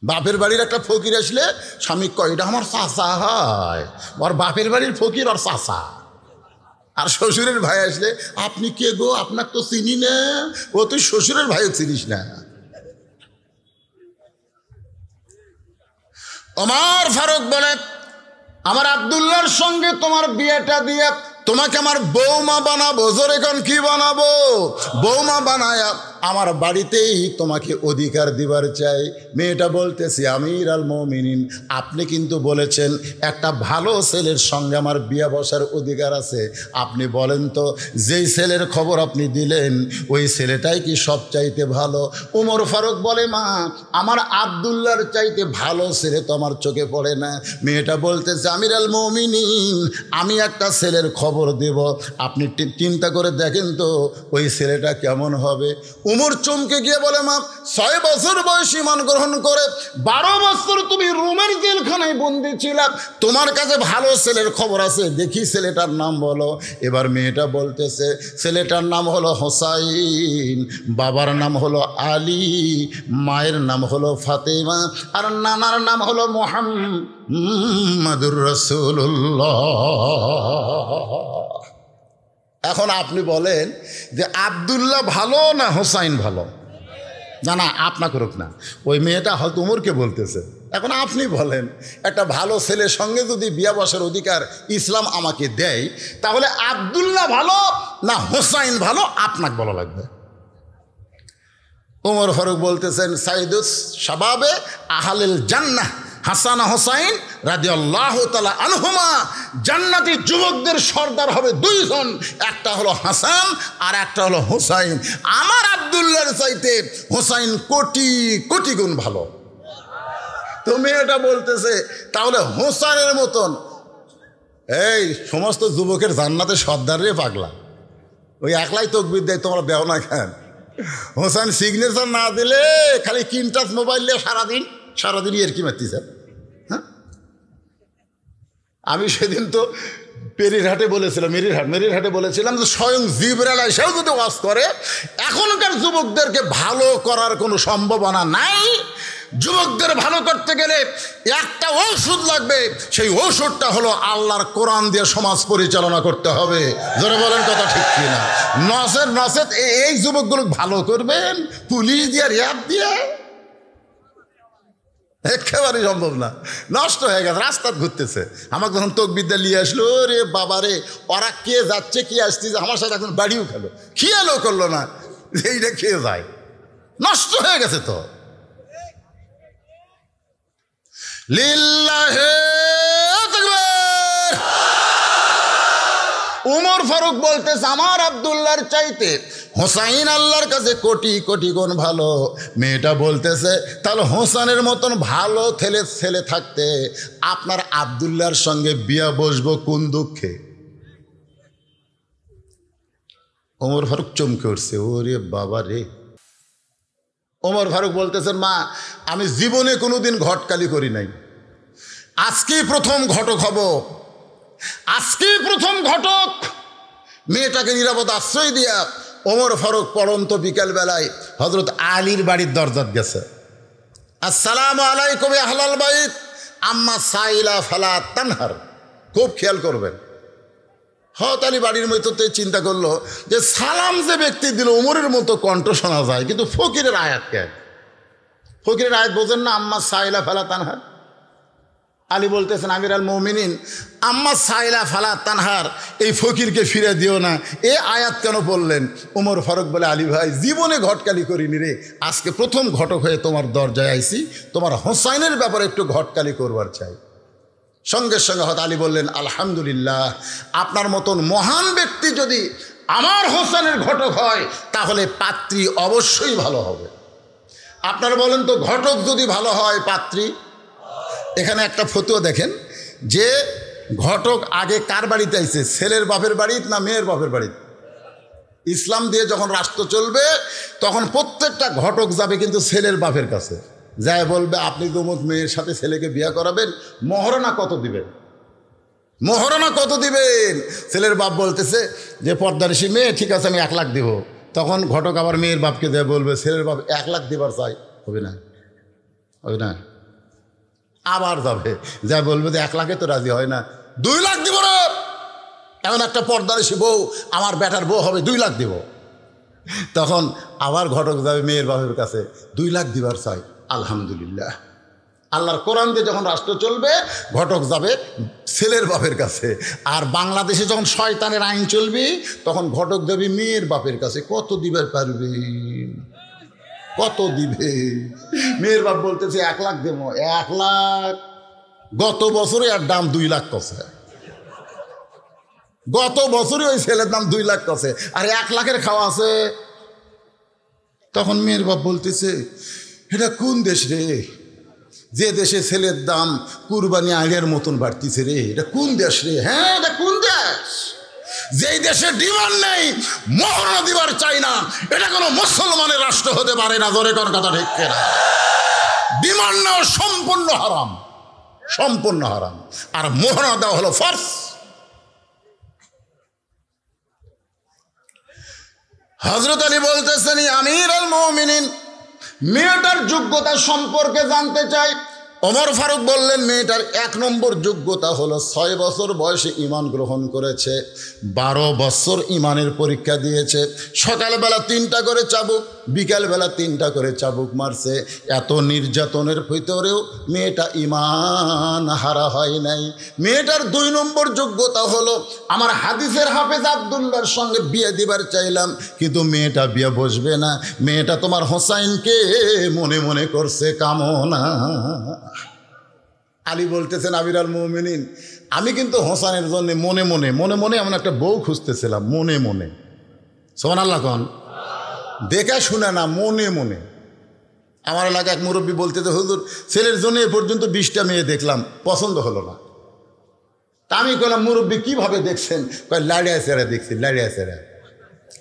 বাপের বাড়ির একটা ফকির আসলে স্বামী কয় এটা আমার চাচা হয়, ওর বাপের বাড়ির ফকির ওর চাচা। আর শ্বশুরের ভাই আসলে আপনি কে গো, আপনার তো চিনি না। ও তুই শ্বশুরের ভাইও চিনিস না। ওমর ফারুক বলে আমার আব্দুল্লাহর সঙ্গে তোমার বিয়েটা দিয়ে তোমাকে আমার বৌমা বানাবো। জোরে কোন কি বানাবো? বৌমা বানায়া আমার বাড়িতেই তোমাকে অধিকার দিবার চাই। মেয়েটা বলতেছি আমির আল মুমিনিন, আপনি কিন্তু বলেছেন একটা ভালো ছেলের সঙ্গে আমার বিয়ে বসার অধিকার আছে। আপনি বলেন তো যেই ছেলের খবর আপনি দিলেন ওই ছেলেটাই কি সব চাইতে ভালো? ওমর ফারুক বলে মা আমার আব্দুল্লাহর চাইতে ভালো ছেলে তো আমার চোখে পড়ে না। মেয়েটা বলতেছে আমির আল মুমিনিন, আমি একটা ছেলের খবর দেব, আপনি চিন্তা করে দেখেন তো ওই ছেলেটা কেমন হবে। উমর চমকে গিয়ে বলে মা 6 বছর বয়স ঈমান গ্রহণ করে 12 বছর তুমি রোমের জেলখানায় বন্দী ছিলা, তোমার কাছে ভালো ছেলের খবর আছে, দেখি ছেলেটার নাম বলো। এবার মেয়েটা বলতেছে ছেলেটার নাম হলো হোসাইন, বাবার নাম হলো আলী, মায়ের নাম হলো ফাতেমা, আর নানার নাম হলো মুহাম্মাদুর রাসূলুল্লাহ। এখন আপনি বলেন যে আব্দুল্লাহ ভালো না হোসাইন ভালো? না না, আপনা করুক না, ওই মেয়েটা হয়তো উমরকে বলতেছে। এখন আপনি বলেন একটা ভালো ছেলের সঙ্গে যদি বিয়া বসার অধিকার ইসলাম আমাকে দেয়, তাহলে আব্দুল্লাহ ভালো না হোসাইন ভালো আপনাকে বলা লাগবে। ওমর ফারুক বলতেছেন সাইদুস শাবাবে আহলিল জান্নাহ হাসান হোসাইন রাদিয়াল্লাহু তাআলা আনহুমা, জান্নাতি যুবকদের সর্দার হবে 2 জন, একটা হলো হাসান আর একটা হলো হোসাইন। আমার আব্দুল্লাহর চাইতে হোসাইন কোটি কোটি গুণ ভালো। তো মেয়েটা বলতেছে তাহলে হোসাইনের মতন এই সমস্ত যুবকের জান্নাতে সর্দার রে পাগলা, ওই একলাই তকবীর দেয়, তোমরা দেও না কেন? হোসাইন সিগনেচার না দিলে খালি কিনটাচ মোবাইল নিয়ে সারাদিনই আর কি মারতি স্যার। হ্যাঁ, আমি সেদিন তো পেরিরহাটে বলেছিলাম, মেরিরহাটে বলেছিলাম যে স্বয়ং জিবরাইল এসেও যদি ওয়াজ করে এখনকার যুবকদেরকে ভালো করার কোনো সম্ভাবনা নাই। যুবকদের ভালো করতে গেলে একটা ঔষধ লাগবে, সেই ঔষধটা হলো আল্লাহর কোরআন দিয়ে সমাজ পরিচালনা করতে হবে। যারা বলেন কথা ঠিক কিনা? নসেদ এই যুবকগুলো ভালো করবেন পুলিশ দিয়ে র্যাব দিয়ে? একেবারেই সম্ভব না, নষ্ট হয়ে গেছে, রাস্তা ঘুরতেছে। আমাকে যখন তকবিদ্যা নিয়ে আসলো, রে বাবা রে, ওরা কে যাচ্ছে কে আসতেছে, আমার সাথে এখন বাড়িও খেলো, খেয়ালও করলো না এইটা খেয়ে যায়, নষ্ট হয়ে গেছে। তো লিল্লাহে তাকবীর। উমর ফারুক বলতেছে আমার আব্দুল্লাহর চাইতে হোসাইন আল্লাহর কাছে কোটি কোটি গুণ ভালো। মেয়েটা বলতেছে তাহলে হোসাইনের মতন ভালো ছেলে থাকতে আপনার আব্দুল্লাহর সঙ্গে বিয়া বসবো কোন দুঃখে? ওমর ফারুক চমকে উঠছে, ওরে বাবা রে। ওমর ফারুক বলতেছেন মা আমি জীবনে কোনোদিন ঘটকালি করি নাই, আজকেই প্রথম ঘটক হব, আজকেই প্রথম ঘটক। মেয়েটাকে নিরাপদ আশ্রয় দিয়া ওমর ফারুক পড়ন্ত বিকালবেলায় হজরত আলীর বাড়ির দরজাত গেছে। আসসালামু আলাইকুম আহলাল বাইত আম্মা সাইলা ফালা তানহার। খুব খেয়াল করবেন। হত আলী বাড়ির মধ্যে চিন্তা করলো যে সালাম যে ব্যক্তি দিল ওমরের মতো কণ্ঠ শোনা যায়, কিন্তু ফকিরের আয়াত কে? ফকিরের আয়াত বোঝেন না? আম্মা সাইলা ফালা তানহার। আলী বলতেছেন আমির আল মুমিনিন আম্মা সাইলা ফালা তানহার, এই ফকিরকে ফিরে দিও না, এ আয়াত কেন বললেন? ওমর ফারুক বলে আলী ভাই জীবনে ঘটকালি করিনি রে, আজকে প্রথম ঘটক হয়ে তোমার দরজায় আইছি, তোমার হোসাইনের ব্যাপারে একটু ঘটকালি করবার চাই। সঙ্গে সঙ্গে হয়তো আলী বললেন আলহামদুলিল্লাহ, আপনার মতন মহান ব্যক্তি যদি আমার হোসেনের ঘটক হয় তাহলে পাত্রী অবশ্যই ভালো হবে। আপনারা বলেন তো ঘটক যদি ভালো হয় পাত্রী? এখানে একটা ফতোয়া দেখেন যে ঘটক আগে কার বাড়িতে আইছে, ছেলের বাপের বাড়িত না মেয়ের বাপের বাড়িতে? ইসলাম দিয়ে যখন রাষ্ট্র চলবে তখন প্রত্যেকটা ঘটক যাবে কিন্তু ছেলের বাপের কাছে, যায় বলবে আপনি তো অমুক মেয়ের সাথে ছেলেকে বিয়ে করাবেন, মহারণা কত দিবেন? মহারণা কত দিবেন? ছেলের বাপ বলতেছে যে পর্দানিশী মেয়ে, ঠিক আছে আমি 1 লাখ দেব। তখন ঘটক আবার মেয়ের বাপকে দেয়, বলবে ছেলের বাপ 1 লাখ দেবার চাই, হবে না? ওই না, আবার যাবে, যা বলবে যে 1 লাখে তো রাজি হয় না, 2 লাখ দিব রে। এমন একটা পর্দার এসে বউ, আমার বেটার বউ হবে, 2 লাখ দিব। তখন আবার ঘটক যাবে মেয়ের বাপের কাছে, 2 লাখ দিবার চাই। আলহামদুলিল্লাহ, আল্লাহর কোরআন দিয়ে যখন রাষ্ট্র চলবে, ঘটক যাবে ছেলের বাপের কাছে। আর বাংলাদেশে যখন শয়তানের আইন চলবে, তখন ঘটক যাবে মেয়ের বাপের কাছে। কত দিবার পারবে, কত দিবে? মেয়ের বাপ বলতেছে 1 লাখ দেব। 1 লাখ? গত বছরে আর দাম 2 লাখ কছে, গত বছরে ওই ছেলের দাম 2 লাখ কছে, আর 1 লাখের খাওয়া আছে। তখন মেয়ের বাপ বলতেছে, এটা কোন দেশ রে, যে দেশে ছেলের দাম কুরবানি আগের মতন বাড়তিছে রে? এটা কোন দেশ রে? হ্যাঁ, এটা কোন দেশ? যেই দেশে ডিমান্ড নেই, মোহরা দিবার চাই না, এটা কোনো মুসলমানের রাষ্ট্র হতে পারে না। জোরে কোন কথা ঠিক না? ডিমান্ড নেওয়া সম্পূর্ণ হারাম, সম্পূর্ণ হারাম। আর মোহরা দেওয়া হলো ফরজ। হযরত আলী বলতেছেন, আমির আল মুমিনিন, মেয়েটার যোগ্যতা সম্পর্কে জানতে চাই। ওমর ফারুক বললেন, মেয়েটার 1 নম্বর যোগ্যতা হলো 6 বছর বয়সে ঈমান গ্রহণ করেছে, 12 বছর ঈমানের পরীক্ষা দিয়েছে। সকালবেলা 3টা করে চাবুক, বিকালবেলা 3টা করে চাবুক মারছে। এত নির্যাতনের ভিতরেও মেয়েটা ঈমান হারা হয় নাই। মেয়েটার 2 নম্বর যোগ্যতা হলো, আমার হাদিসের হাফেজ আব্দুল্লাহর সঙ্গে বিয়ে দিবার চাইলাম, কিন্তু মেয়েটা বিয়ে বসবে না। মেয়েটা তোমার হোসাইনকে মনে মনে করছে কামনা। আলী বলতেছেন, আমির আল মুমিনিন, আমি কিন্তু হোসাইনের জন্য মনে মনে মনে মনে এমন একটা বউ খুঁজতেছিলাম, মনে মনে। সুবহানাল্লাহ কোন, দেখা শুনে না, মনে মনে। আমার এলাকায় এক মুরব্বী বলতেছে, হুজুর ছেলের জন্য এ পর্যন্ত 20টা মেয়ে দেখলাম, পছন্দ হলো না। তা আমি কইলাম, মুরব্বী কীভাবে দেখছেন? কয়, লাড়িয়া ছেড়া দেখছি, লাড়িয়া ছেড়া।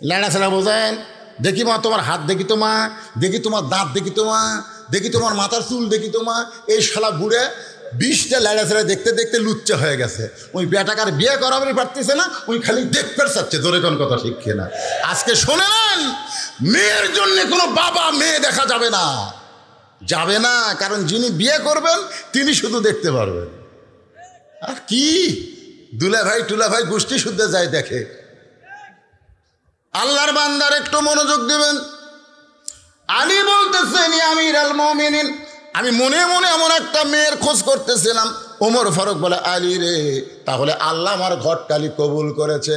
লাড়া ছেড়া বোঝেন? দেখি মা তোমার হাত দেখি, তোমা দেখি, তোমার দাঁত দেখি, তোমা দেখি, তোমার মাথার চুল দেখি, তোমা এই শালা ঘুরে 20টা লাড়া ছেড়া দেখতে দেখতে লুচ্চা হয়ে গেছে। ওই বেটাকার বিয়ে করাবে পারতেছে না, ওই খালি দেখতে চাচ্ছে। জোরে কোন কথা ঠিক না? আজকে শোনেন, মেয়ের জন্য কোনো বাবা মেয়ে দেখা যাবে না, যাবে না। কারণ যিনি বিয়ে করবেন তিনি শুধু দেখতে পারবেন। আর কি দুলা ভাই টুলা ভাই গোষ্ঠী শুদ্ধ যায় দেখে। আল্লাহর বান্দার একটু মনোযোগ দিবেন। আলী বলতেছেন, আমির আল মুমিনিন, আমি মনে মনে এমন একটা মেয়ের খোঁজ করতেছিলাম। ওমর ফারুক বলে, আলী রে, তাহলে আল্লাহ আমার ঘটকালি কবুল করেছে।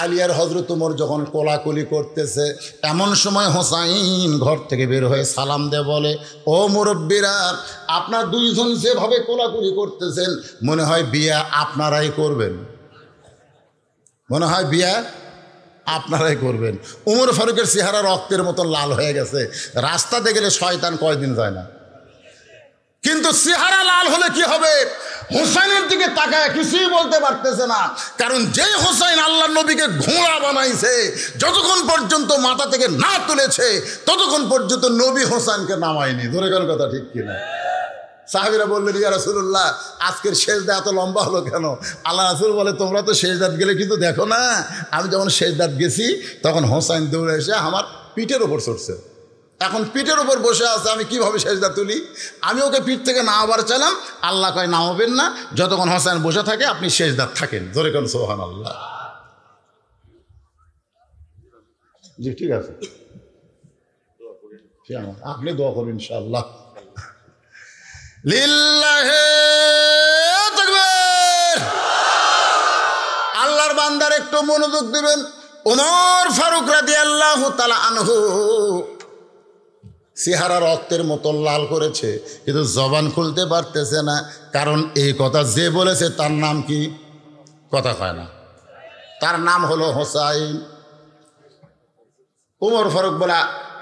আলী আর হযরত ওমর যখন কোলাকুলি করতেছে, এমন সময় হোসাইন ঘর থেকে বের হয়ে সালাম দিয়ে বলে, ও মুরব্বীরা, আপনার 2 জন যেভাবে কোলাকুলি করতেছেন, মনে হয় বিয়ে আপনারাই করবেন, মনে হয় বিয়ে আপনারাই করবেন। ওমর ফারুকের চেহারা রক্তের মতো লাল হয়ে গেছে। রাস্তাতে গেলে শয়তান কয়দিন যায় না, কিন্তু চেহারা লাল হলে কি হবে? হোসাইনের দিকে তাকায় কিছুই বলতে পারতেছে না। কারণ যে হোসাইন আল্লাহ নবীকে ঘোড়া বানাইছে, যতক্ষণ পর্যন্ত মাথা থেকে না তুলেছে ততক্ষণ পর্যন্ত নবী হোসাইনকে নামায়নি। ধরে কোন কথা ঠিক কিনা? সাহাবীরা বললেন, ইয়া রাসূলুল্লাহ, আজকের সেজদা এত লম্বা হলো কেন? আল্লাহ রাসূল বলে, তোমরা তো সেজদাত গেলে কিন্তু দেখো না। আমি যখন সেজদাত গেছি তখন হোসাইন দৌড়ে এসে আমার পিঠের ওপর চড়ছে। এখন পিঠের ওপর বসে আছে, আমি কিভাবে সেজদা তুলি? আমি ওকে পিঠ থেকে নামাবার চাইলাম, আল্লাহ কয় নামাবেন না, যতক্ষণ হোসাইন বসে থাকে আপনি সেজদাত থাকেন। জোরে কোন সুবহানাল্লাহ। জি ঠিক আছে, আপনি দোয়া করুন ইনশাআল্লাহ। লিল্লাহি তাকবীর। আল্লাহর বান্দার একটু মনোযোগ দিবেন। ওমর ফারুক রাদিয়াল্লাহু তাআলা আনহু চেহারা রক্তের মতো লাল করেছে, কিন্তু জবান খুলতে পারতেছে না। কারণ এই কথা যে বলেছে তার নাম কি? কথা কয় না। তার নাম হলো হোসাইন। ওমর ফারুক বলা,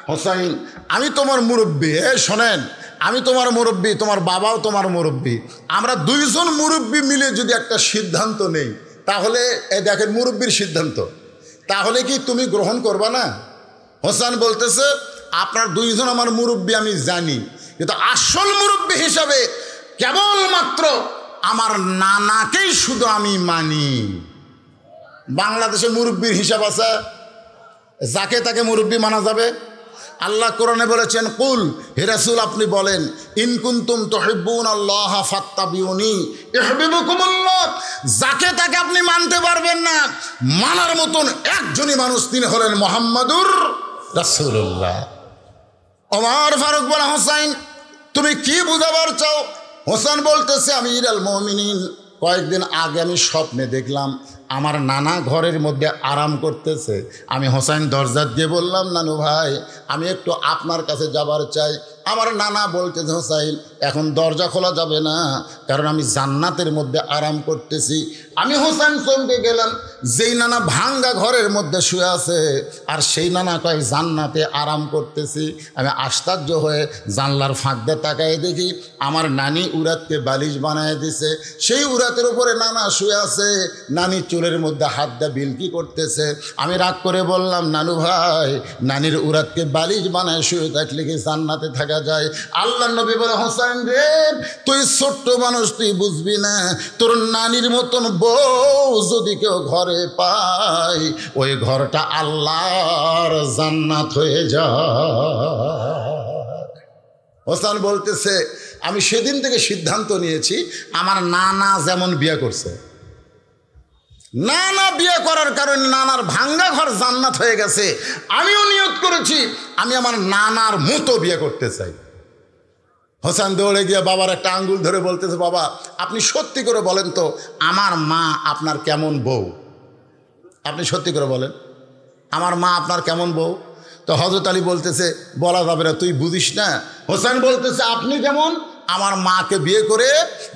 হোসাইন, আমি তোমার মুরব্বী, শোনেন, আমি তোমার মুরব্বী, তোমার বাবাও তোমার মুরব্বী। আমরা 2 জন মুরব্বী মিলে যদি একটা সিদ্ধান্ত নেই, তাহলে এই দেখেন মুরব্বীর সিদ্ধান্ত, তাহলে কি তুমি গ্রহণ করবা না? হোসাইন বলতেছে, আপনার 2 জন আমার মুরব্বী আমি জানি, কিন্তু আসল মুরব্বী হিসাবে কেবলমাত্র আমার নানাকেই শুধু আমি মানি। বাংলাদেশে মুরব্বীর হিসাব আছে, যাকে তাকে মুরব্বী মানা যাবে? আল্লাহ কোরআনে বলেছেন, কুল, হে রাসূল আপনি বলেন, ইন কুনতুম তুহিব্বুনাল্লাহ ফাত্তাবিউনি ইউহিব্বুকুমুল্লাহ। যাকে তাকে আপনি মানতে পারবেন না, মানার মতন একজনই মানুষ, তিনি হলেন মুহাম্মাদুর রাসূলুল্লাহ। ওমর ফারুক বলে, হোসাইন তুমি কি বুঝাবার চাও? হোসেন বলতেছে, আমিরুল মুমিনিন, কয়েকদিন আগে আমি স্বপ্নে দেখলাম আমার নানা ঘরের মধ্যে আরাম করতেছে। আমি হোসেন দরজা দিয়ে বললাম, নানু ভাই আমি একটু আপনার কাছে যাবার চাই। আমার নানা বলতেছে, হোসাইন এখন দরজা খোলা যাবে না, কারণ আমি জান্নাতের মধ্যে আরাম করতেছি। আমি হোসেন চমকে গেলাম, যেই নানা ভাঙ্গা ঘরের মধ্যে শুয়ে আছে আর সেই নানা কয় জান্নাতে আরাম করতেছি। আমি আশ্চর্য হয়ে জানলার ফাঁক দিয়ে তাকায় দেখি আমার নানি উরাতকে বালিশ বানায় দিছে। সেই উরাতের উপরে নানা শুয়ে আছে, নানি চুলের মধ্যে হাত দিয়ে বিলকি করতেছে। আমি রাগ করে বললাম, নানু ভাই নানির উরাতকে বালিশ বানায় শুয়ে থাকলে কি জান্নাতে থাকা যায়? আল্লাহ নবী বলে, হোসেন রে তুই ছোট্ট মানুষ, তুই বুঝবি না, তোর নানির মতন বউ যদি কেউ ঘরে পায় ওই ঘরটা আল্লাহর জান্নাত হয়ে যায়। হোসেন বলতেছে, আমি সেদিন থেকে সিদ্ধান্ত নিয়েছি, আমার নানা যেমন বিয়ে করছে, নানা বিয়ে করার কারণে নানার ভাঙ্গা ঘর জান্নাত হয়ে গেছে, আমিও নিয়ত করেছি আমি আমার নানার মতো বিয়ে করতে চাই। হোসেন দৌড়ে গিয়ে বাবার একটা আঙ্গুল ধরে বলতেছে, বাবা আপনি সত্যি করে বলেন তো আমার মা আপনার কেমন বউ? আপনি সত্যি করে বলেন আমার মা আপনার কেমন বউ? তো হযরত আলী বলতেছে, বলা যাবে না, তুই বুঝিস না। হোসেন বলতেছে, আপনি যেমন আমার মাকে বিয়ে করে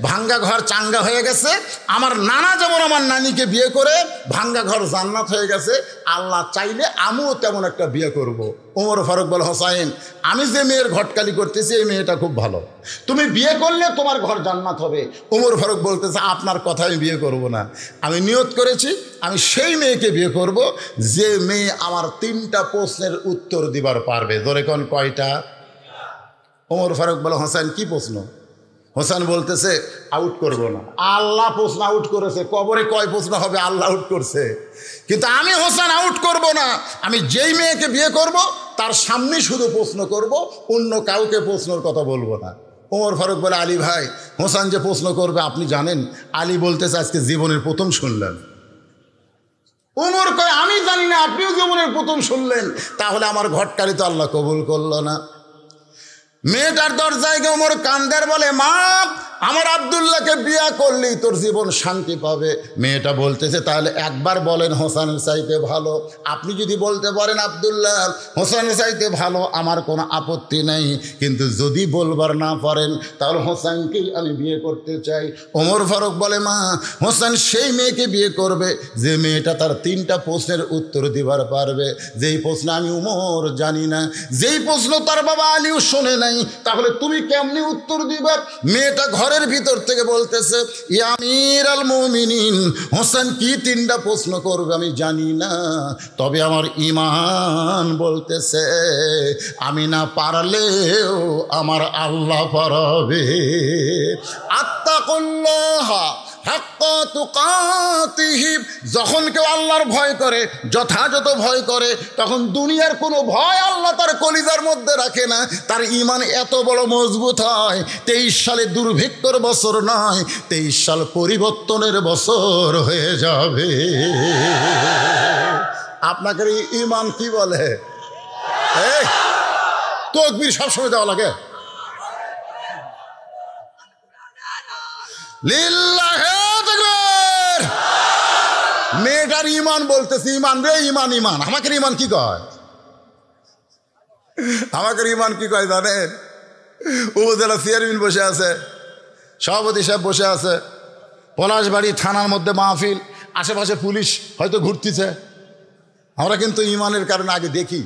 ভাঙ্গা ঘর চাঙ্গা হয়ে গেছে, আমার নানা যেমন আমার নানিকে বিয়ে করে ভাঙ্গা ঘর জান্নাত হয়ে গেছে, আল্লাহ চাইলে আমিও তেমন একটা বিয়ে করব। ওমর ফারুক বলে, হোসাইন আমি যে মেয়ের ঘটকালি করতেছি এই মেয়েটা খুব ভালো, তুমি বিয়ে করলে তোমার ঘর জান্নাত হবে। ওমর ফারুক বলতেছে, আপনার কথা আমি বিয়ে করব না, আমি নিয়ত করেছি আমি সেই মেয়েকে বিয়ে করব যে মেয়ে আমার 3টা প্রশ্নের উত্তর দিবার পারবে। ধরে কোন কয়টা? ওমর ফারুক বলে, হোসেন কি প্রশ্ন? হোসেন বলতেছে, আউট করব না। আল্লাহ প্রশ্ন আউট করেছে, কবরে কয় প্রশ্ন হবে আল্লাহ আউট করছে, কিন্তু আমি হোসেন আউট করব না। আমি যেই মেয়েকে বিয়ে করব তার সামনে শুধু প্রশ্ন করব, অন্য কাউকে প্রশ্নের কথা বলবো না। ওমর ফারুক বলে, আলী ভাই হোসেন যে প্রশ্ন করবে আপনি জানেন? আলী বলতেছে, আজকে জীবনের প্রথম শুনলেন। ওমর কয়, আমি জানি না, আপনিও জীবনের প্রথম শুনলেন, তাহলে আমার ঘটকালি তো আল্লাহ কবুল করলো না। মেয়েটার দরজায় গিয়ে ওমর কান্দার বলে, মা আমার আব্দুল্লাহকে বিয়া করলেই তোর জীবন শান্তি পাবে। মেয়েটা বলতেছে, তাহলে একবার বলেন হোসেনের চাইতে ভালো। আপনি যদি বলতে পারেন আব্দুল্লাহ হোসেনের চাইতে ভালো আমার কোনো আপত্তি নেই, কিন্তু যদি বলবার না পারেন তাহলে হোসেনকেই আমি বিয়ে করতে চাই। ওমর ফারুক বলে, মা হোসেন সেই মেয়েকে বিয়ে করবে যে মেয়েটা তার 3টা প্রশ্নের উত্তর দিবার পারবে, যেই প্রশ্ন আমি ওমর জানি না, যেই প্রশ্ন তার বাবা আলীও শোনে নাই, তাহলে তুমি কেমনি উত্তর দিবে? মেয়েটা ঘরের ভিতর থেকে বলতেছে, ইয়া আমিরুল মুমিনিন, হোসেন কি 3টা প্রশ্ন করবে আমি জানি না, তবে আমার ঈমান বলতেছে আমি না পারলেও আমার আল্লাহ পারবে। আত্তাকুল্লাহ হাক্কা তুকাতিহি, যখন কেউ আল্লাহর ভয় করে, যথাযথ ভয় করে, তখন দুনিয়ার কোনো ভয় আল্লাহ তার কলিজার মধ্যে রাখে না। তার ঈমান এত বড় মজবুত হয়, 23 সালে দুর্ভিক্ষর বছর নয়, 23 সাল পরিবর্তনের বছর হয়ে যাবে। আপনাকে ঈমান কি বলে? তাকবীর সবসময় দেওয়া লাগে। লিল্লাহে তাকবীর। মেয়েটার ঈমান বলতেছে, ঈমান রে ঈমান, ঈমান। আমাকে ঈমান কি কয়? আমাকে ঈমান কি কয় জানেন? উপজেলা চেয়ারম্যান বসে আছে, সভাপতি সাহেব বসে আছে, পলাশবাড়ি থানার মধ্যে মাহফিল, আশেপাশে পুলিশ হয়তো ঘুরতেছে। আমরা কিন্তু ঈমানের কারণে আগে দেখি,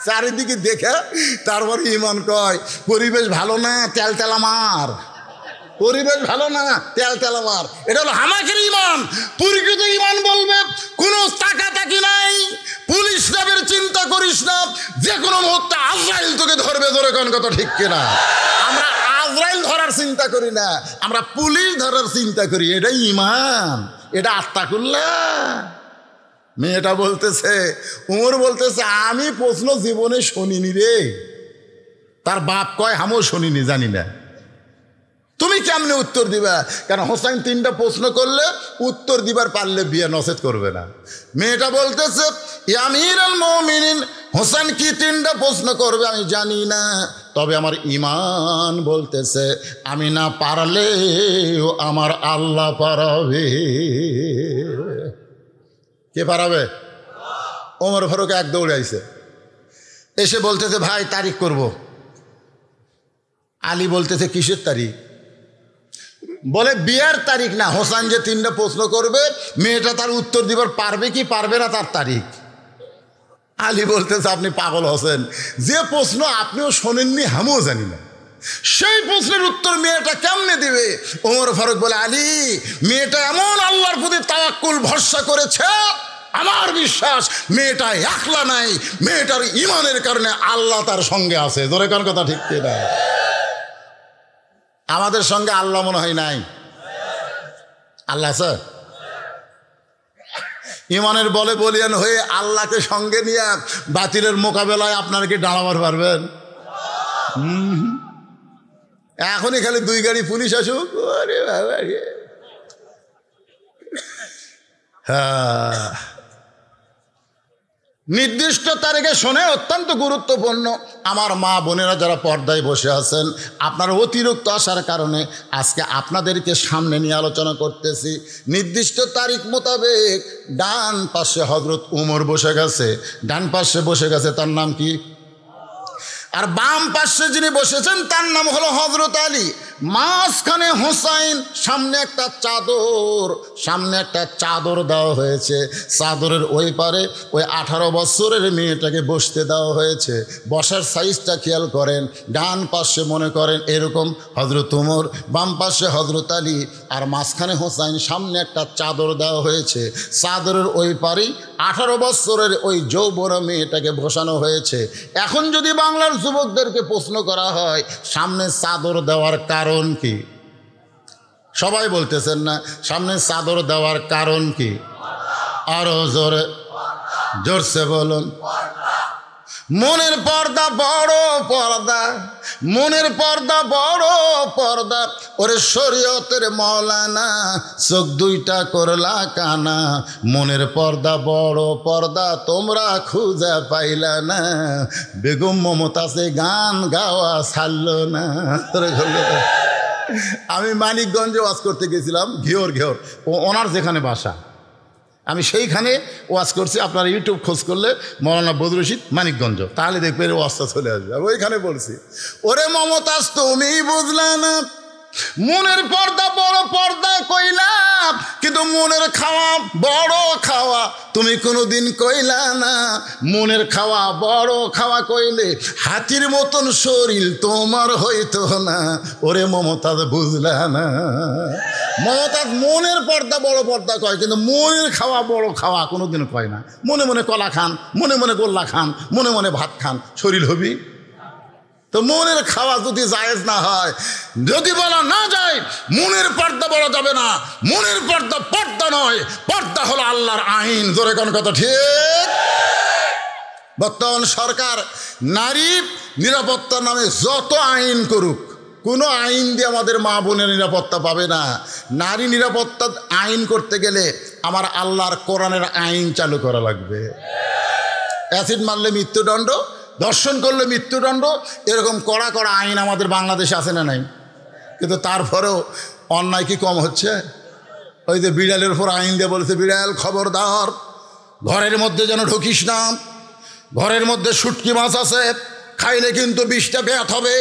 চারিদিকে দেখে তারপর ঈমান কয়। পরিবেশ ভালো না, তেল তেলা মার। পরিবেশ ভালো না, তেল তেলা মার। এটা হলো হামাকের ঈমান। প্রকৃত ঈমান বলবে কোনো তাকাতাকি নাই, পুলিশ নামের চিন্তা করিস না, যে কোনো মুহূর্তে আজরাইল তোকে ধরবে। ধরে কোন কথা ঠিক কিনা? আমরা আজরাইল ধরার চিন্তা করি না, আমরা পুলিশ ধরার চিন্তা করি। এটাই ঈমান, এটা আত্তাকুল্লাহ। মেয়েটা বলতেছে, উমর বলতেছে, আমি প্রশ্ন জীবনে শুনিনি রে। তার বাপ কয়, আমিও শুনিনি, জানি না। তুমি কেমনে উত্তর দিবা? কারণ হোসাইন 3টা প্রশ্ন করলে উত্তর দিবার পারলে বিয়ে নসেদ করবে না। মেয়েটা বলতেছে, আমিরুল মুমিনিন, হোসেন কি 3টা প্রশ্ন করবে আমি জানি না, তবে আমার ঈমান বলতেছে আমি না পারলেও আমার আল্লাহ পারাবে। কে পারাবে? ওমর ফারুক এক দৌড়ে আইছে, এসে বলতেছে, ভাই তারিখ করব। আলী বলতেছে, কিসের তারিখ? বলে, বিয়ের তারিখ না, হোসেন যে 3টা প্রশ্ন করবে মেয়েটা তার উত্তর দিবার পারবে কি পারবে না তার তারিখ। আলী বলতেছে, আপনি পাগল হোসেন, যে প্রশ্ন আপনিও শোনেননি আমিও জানি না, সেই প্রশ্নের উত্তর মেয়েটা কেমনে দিবে? ওমর ফারুক বলে, আলী, মেয়েটা এমন আল্লাহর প্রতি তাওয়াক্কুল ভরসা করেছে, আমার বিশ্বাস মেয়েটা একলা নাই, মেয়েটার ঈমানের কারণে আল্লাহ তার সঙ্গে আছে। জোরে কোন কথা ঠিক কিনা? আমাদের সঙ্গে আল্লাহ মনে হয় নাই, আল্লাহ আছে। ঈমানের বলে বলিয়ান হয়ে আল্লাহকে সঙ্গে নিয়ে বাতিলের মোকাবেলায় আপনারা কি দাঁড়াবার পারবেন? এখনই খালি 2 গাড়ি পুলিশ আসুক, আরে বাবা রে। হ্যাঁ, নির্দিষ্ট তারিখে শোনে অত্যন্ত গুরুত্বপূর্ণ। আমার মা বোনেরা যারা পর্দায় বসে আছেন, আপনার অতিরিক্ত আসার কারণে আজকে আপনাদেরকে সামনে নিয়ে আলোচনা করতেছি। নির্দিষ্ট তারিখ মোতাবেক ডান পাশে হযরত উমর বসে গেছে, ডান পাশে বসে গেছে, তার নাম কি? আর বাম পাশে যিনি বসেছেন তার নাম হলো হযরত আলী। মাঝখানে হোসাইন, সামনে একটা চাদর দেওয়া হয়েছে, চাদরের ওই পারে ওই 18 বছরের মেয়েটাকে বসতে দেওয়া হয়েছে। বসার সাইজটা খেয়াল করেন, ডান পাশে মনে করেন এরকম হযরত উমর, বাম পাশে হযরত আলী, আর মাঝখানে হোসাইন, সামনে একটা চাদর দেওয়া হয়েছে। চাদরের ওই পারেই 18 বছরের ওই যৌবন মেয়েটাকে বসানো হয়েছে। এখন যদি বাংলার যুবকদেরকে প্রশ্ন করা হয় সামনে চাদর দেওয়ার কারণ কি, সবাই বলতেছেন না, সামনে চাদর দেওয়ার কারণ কি? আরো জোরে জোরসে বলুন। মনের পর্দা বড় পর্দা, মনের পর্দা বড় পর্দা, ওরে শরীয়তের মৌলানা চোখ 2টা করলা কানা। মনের পর্দা বড় পর্দা তোমরা খুঁজে পাইলা না, বেগম মমতাজে গান গাওয়া ছাড়লো না। আমি মানিকগঞ্জে ওয়াজ করতে গেছিলাম, ঘিওর ওনার যেখানে বাসা, আমি সেইখানে ওয়াজ করছি। আপনারা ইউটিউব খোঁজ করলে মৌলানা বদরুল রশিদ মানিকগঞ্জ, তাহলে দেখবেন ওয়াজটা চলে আসবে। আমি ওইখানে বলছি, ওরে মমতাজ তুমি বুঝলা না, মনের পর্দা বড় পর্দা কইলাম, কিন্তু মনের খাওয়া বড় খাওয়া তুমি কোনোদিন কইলা না। মনের খাওয়া বড় খাওয়া কইলে হাতির মতন শরীর তোমার হইতো না। ওরে মমতাজ বুঝলা না, মমতাজ মনের পর্দা বড় পর্দা কয়, কিন্তু মনের খাওয়া বড় খাওয়া কোনোদিন কয় না। মনে মনে কলা খান, মনে মনে গোল্লা খান, মনে মনে ভাত খান, শরীর হবি? তো মনের খাওয়া যদি জায়েজ না হয়, যদি বলা না যায় মনের পর্দা বলা যাবে না, মনের পর্দা পর্দা নয়, পর্দা হলো আল্লাহর আইন। জোরে কোন কথা ঠিক? বর্তমান সরকার নারী নিরাপত্তার নামে যত আইন করুক, কোনো আইন দিয়ে আমাদের মা বোনের নিরাপত্তা পাবে না। নারী নিরাপত্তা আইন করতে গেলে আমার আল্লাহর কোরআনের আইন চালু করা লাগবে। অ্যাসিড মারলে মৃত্যুদণ্ড, ধর্ষণ করলে মৃত্যুদণ্ড, এরকম কড়া কড়া আইন আমাদের বাংলাদেশে আছে না নাই? কিন্তু তারপরেও অন্যায় কি কম হচ্ছে? ওই যে বিড়ালের উপর আইন দিয়ে বলেছে, বিড়াল খবরদার ঘরের মধ্যে যেন ঢুকিস না, ঘরের মধ্যে শুটকি মাছ আছে, খাইলে কিন্তু 20টা বেত হবে।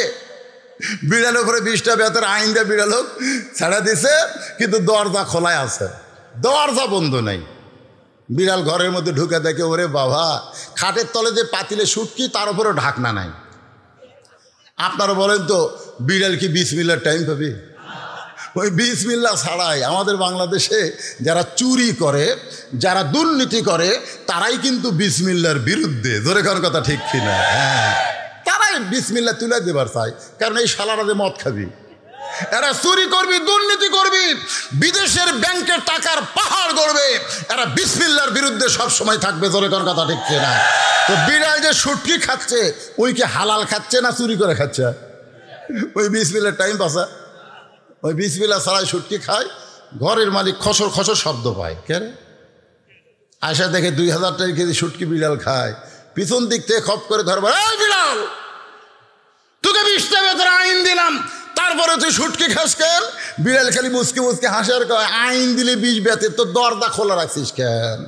বিড়ালের উপরে 20টা বেতের আইন দিয়ে বিড়াল ছেড়ে দিছে, কিন্তু দরজা খোলায় আছে, দরজা বন্ধ নাই। বিড়াল ঘরের মধ্যে ঢুকে দেখে, ওরে বাবা, খাটের তলে যে পাতিলে শুটকি, তার উপরে ঢাকনা নাই। আপনারা বলেন তো, বিড়াল কি বিসমিল্লার টাইম পাবে? ওই বিসমিল্লা ছাড়াই আমাদের বাংলাদেশে যারা চুরি করে, যারা দুর্নীতি করে, তারাই কিন্তু বিসমিল্লার বিরুদ্ধে। জোরে কোন কথা ঠিক কিনা? হ্যাঁ, তারাই বিসমিল্লা তুলে দেবার চায়, কারণ এই শালারা যে মদ খাবি, এরা চুরি করবি দুর্নীতি করবি, বিদেশের ব্যাংকের টাকার পাহাড় গড়বে, এরা বিসমিল্লাহর বিরুদ্ধে সব সময় থাকবে। জোরে কোন কথা ঠিক কিনা? তো বিড়াল যে শুটকি খাচ্ছে, ওই কি হালাল খাচ্ছে না চুরি করে খাচ্ছে? ওই বিসমিল্লার টাইম পাসা, ওই বিসমিল্লাহ ছাড়াই শুটকি খায়, ঘরের মালিক খসর খসর শব্দ পায়। কেন আয়সা দেখে 2000 টাকা কেজি শুটকি বিড়াল খায়, পিছন দিক থেকে খপ করে ধরবো, এই বিড়াল তোকে 20 টাকা বেতন আইন দিলাম, তারপরে তুই শুটকি খাস কেন? বিড়াল খালি মুসকে মুসকে হাসার কয়, আইন দিলে 20 বেতন, তো দরজা খোলা রাখছিস কেন?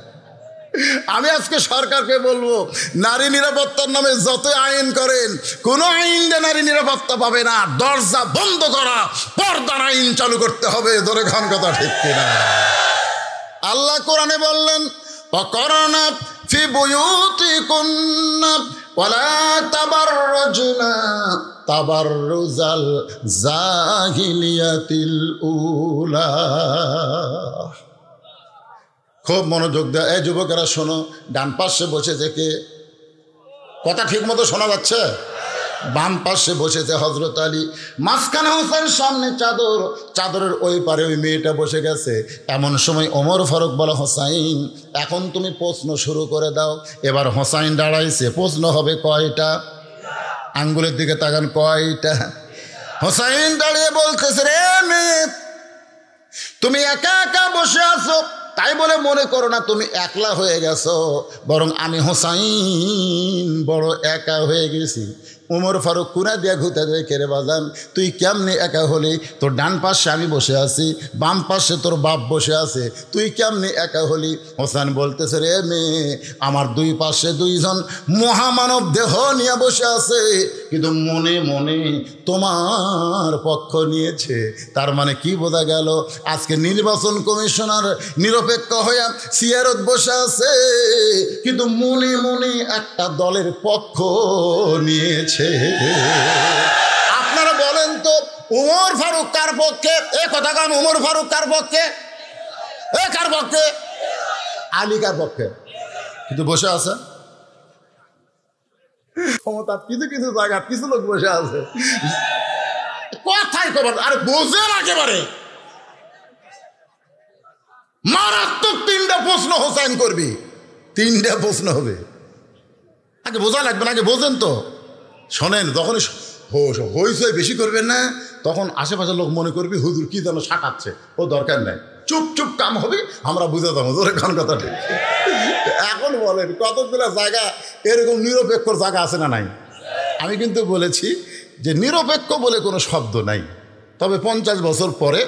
আমি আজকে সরকারকে বলবো, নারী নিরাপত্তার নামে যত আইন করেন, কোনো আইন দিয়ে নারী নিরাপত্তা পাবে না। দরজা বন্ধ করা, পর্দার আইন চালু করতে হবে। ধরে খান কথা ঠিক কিনা? আল্লাহ কোরআনে বললেন, ওয়াকরনা ফি বুয়ুতিকুন্না ওয়ালা তাবাররুজনা তাবাররুজাল জাহিলিয়াতিল উলা। খুব মনোযোগ দেয়। এই যুবকেরা শোনো, ডান পাশে বসে থেকে কথা ঠিক মতো শোনা যাচ্ছে? বাম পাশে বসেছে হযরত আলী, মাঝখানে হোসেন, সামনে চাদর, চাদরের ওই পারে ওই মেয়েটা বসে গেছে। এমন সময় ওমর ফারুক বলে, হোসাইন এখন তুমি প্রশ্ন শুরু করে দাও। এবার হোসাইন দাঁড়াইছে, প্রশ্ন হবে কয়টা? আঙ্গুলের দিকে তাকান, কয়টা? হোসাইন দাঁড়িয়ে বলতেছে, রে মেয়ে, তুমি একা একা বসে আছো, তাই বলে মনে করো না তুমি একলা হয়ে গেছো, বরং আমি হোসাইন বড় একা হয়ে গেছি। ওমর ফারুক কুনা দিয়া ঘুতে দেখে, রে বাজান তুই কেমনে একা হলি? তোর ডান পাশে আমি বসে আছি, বাম পাশে তোর বাপ বসে আছে, তুই কেমনে একা হলি? হোসেন বলতেছে, রে মেয়ে, আমার দুই পাশে দুইজন মহামানব দেহ নিয়ে বসে আছে, কিন্তু মনে মনে তোমার পক্ষ নিয়েছে। তার মানে কি বোঝা গেল? আজকে নির্বাচন কমিশনার নিরপেক্ষ হয়ে সিয়ারত বসে আছে, কিন্তু মনে মনে একটা দলের পক্ষ নিয়েছে। আপনারা বলেন তো, ওমর ফারুক কার পক্ষে? এ কথা কান, ওমর ফারুক কার পক্ষে? এ কার পক্ষে? আলী কার পক্ষে? কিন্তু বসে আছে ক্ষমতা, কিছু কিছু জায়গা কিছু লোক বসে আছে, কথাই খবর আর বোঝে না একেবারে। মারাত্মক 3টা প্রশ্ন হোসাইন করবি, 3টা প্রশ্ন হবে। আগে বোঝা লাগবে না, আগে বোঝেন তো। শোনেন, যখন হইচই বেশি করবেন না, তখন আশেপাশের লোক মনে করবি হুজুর কি যেন শাটাচ্ছে, ও দরকার নাই, চুপ চুপ কাম হবে, আমরা বুঝে যাবো। ধরে কোন কথা ঠিক। এখন বলেন কতগুলো জায়গা এরকম নিরপেক্ষ জায়গা আছে না নাই? আমি কিন্তু বলেছি যে নিরপেক্ষ বলে কোনো শব্দ নাই, তবে 50 বছর পরে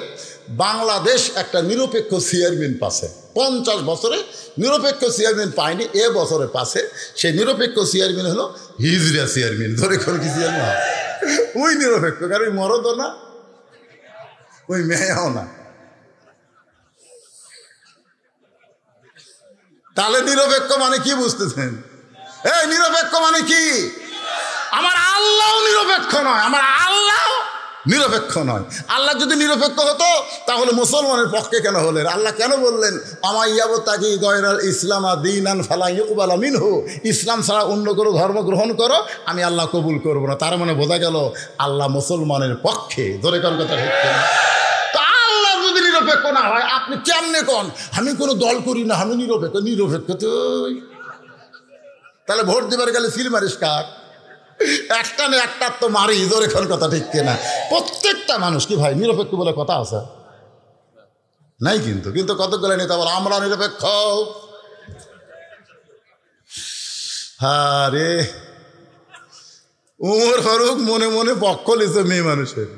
বাংলাদেশ একটা নিরপেক্ষ চেয়ারম্যান পাচ্ছে। 50 বছরে নিরপেক্ষ চেয়ারম্যান পায়নি, এ বছরে পাচ্ছে। সেই নিরপেক্ষ চেয়ারম্যান হলো হিজড়া চেয়ারম্যান। ধরে কোন কি চেয়ারম্যান? ওই নিরপেক্ষ, কারণ ওই মরদও না, ওই মেয়াও না। তাহলে নিরপেক্ষ মানে কি বুঝতেছেন? এই নিরপেক্ষ মানে কি? আমার আল্লাহ নিরপেক্ষ নয়, আমার আল্লাহ নিরপেক্ষ নয়। আল্লাহ যদি নিরপেক্ষ হতো তাহলে মুসলমানের পক্ষে কেন হলেন? আল্লাহ কেন বললেন আমাইয়াবতাগি গয়রাল ইসলামা দীনান ফালা ইউকবালা মিনহু, ইসলাম ছাড়া অন্য কোনো ধর্ম গ্রহণ করো, আমি আল্লাহ কবুল করব না। তার মানে বোঝা গেল আল্লাহ মুসলমানের পক্ষে। ধরে কোন কথা ঠিক না? তো আল্লাহ যদি নিরপেক্ষ না হয়, আপনি কেমনে কোন আমি কোনো দল করি না, আমি নিরপেক্ষ? নিরপেক্ষ তুই তাহলে ভোট দিবার গেলে সিল মারিস কাক? একটা না একটা তো মারি। জোরে কোন কথা ঠিক কিনা? প্রত্যেকটা মানুষ কি ভাই নিরপেক্ষ বলে কথা আছে নাই? কিন্তু কিন্তু কতগুলো নেতা বলে আমরা নিরপেক্ষ। আরে ওমর ফারুক মনে মনে পক্ষ লিছে মেয়ে মানুষের,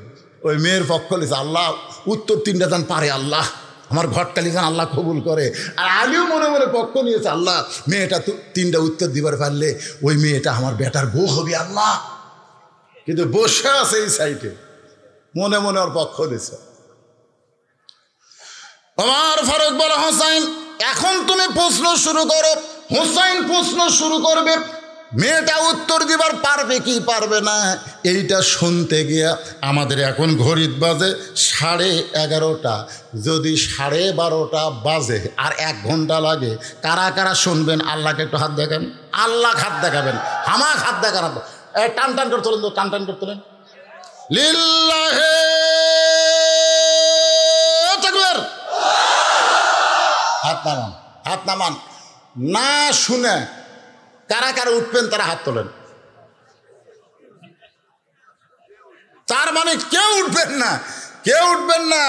ওই মেয়ের পক্ষ লিছে। আল্লাহ উত্তর 3টা দান পারে, আল্লাহ আমার ঘটকালি যেন আল্লাহ কবুল করে। আর আলিও মনে মনে পক্ষ নিয়েছে, আল্লাহ মেয়েটা 3টা উত্তর দিবার পারলে ওই মেয়েটা আমার বেটার বউ হবে আল্লাহ। কিন্তু বসে আছে এই সাইডে, মনে মনে ওর পক্ষ দিছে। ওমর ফারুক বলে, হোসাইন এখন তুমি প্রশ্ন শুরু করো। হোসাইন প্রশ্ন শুরু করবে, মেয়েটা উত্তর দিবার পারবে কি পারবে না এইটা শুনতে গিয়া আমাদের এখন ঘড়ির বাজে 11:30। যদি 12:30 বাজে আর 1 ঘন্টা লাগে, কারা কারা শুনবেন আল্লাহকে একটু হাত দেখান। আল্লাহ হাত দেখাবেন, আমার হাত দেখান। টান টান করে তোলেন তো, টান টান করে তোলেন। লিল্লাহে নামান, হাত নামান। না শুনে কারা কারা উঠবেন তারা হাত তোলেন। তার মানে কেউ উঠবেন না, কেউ উঠবেন না।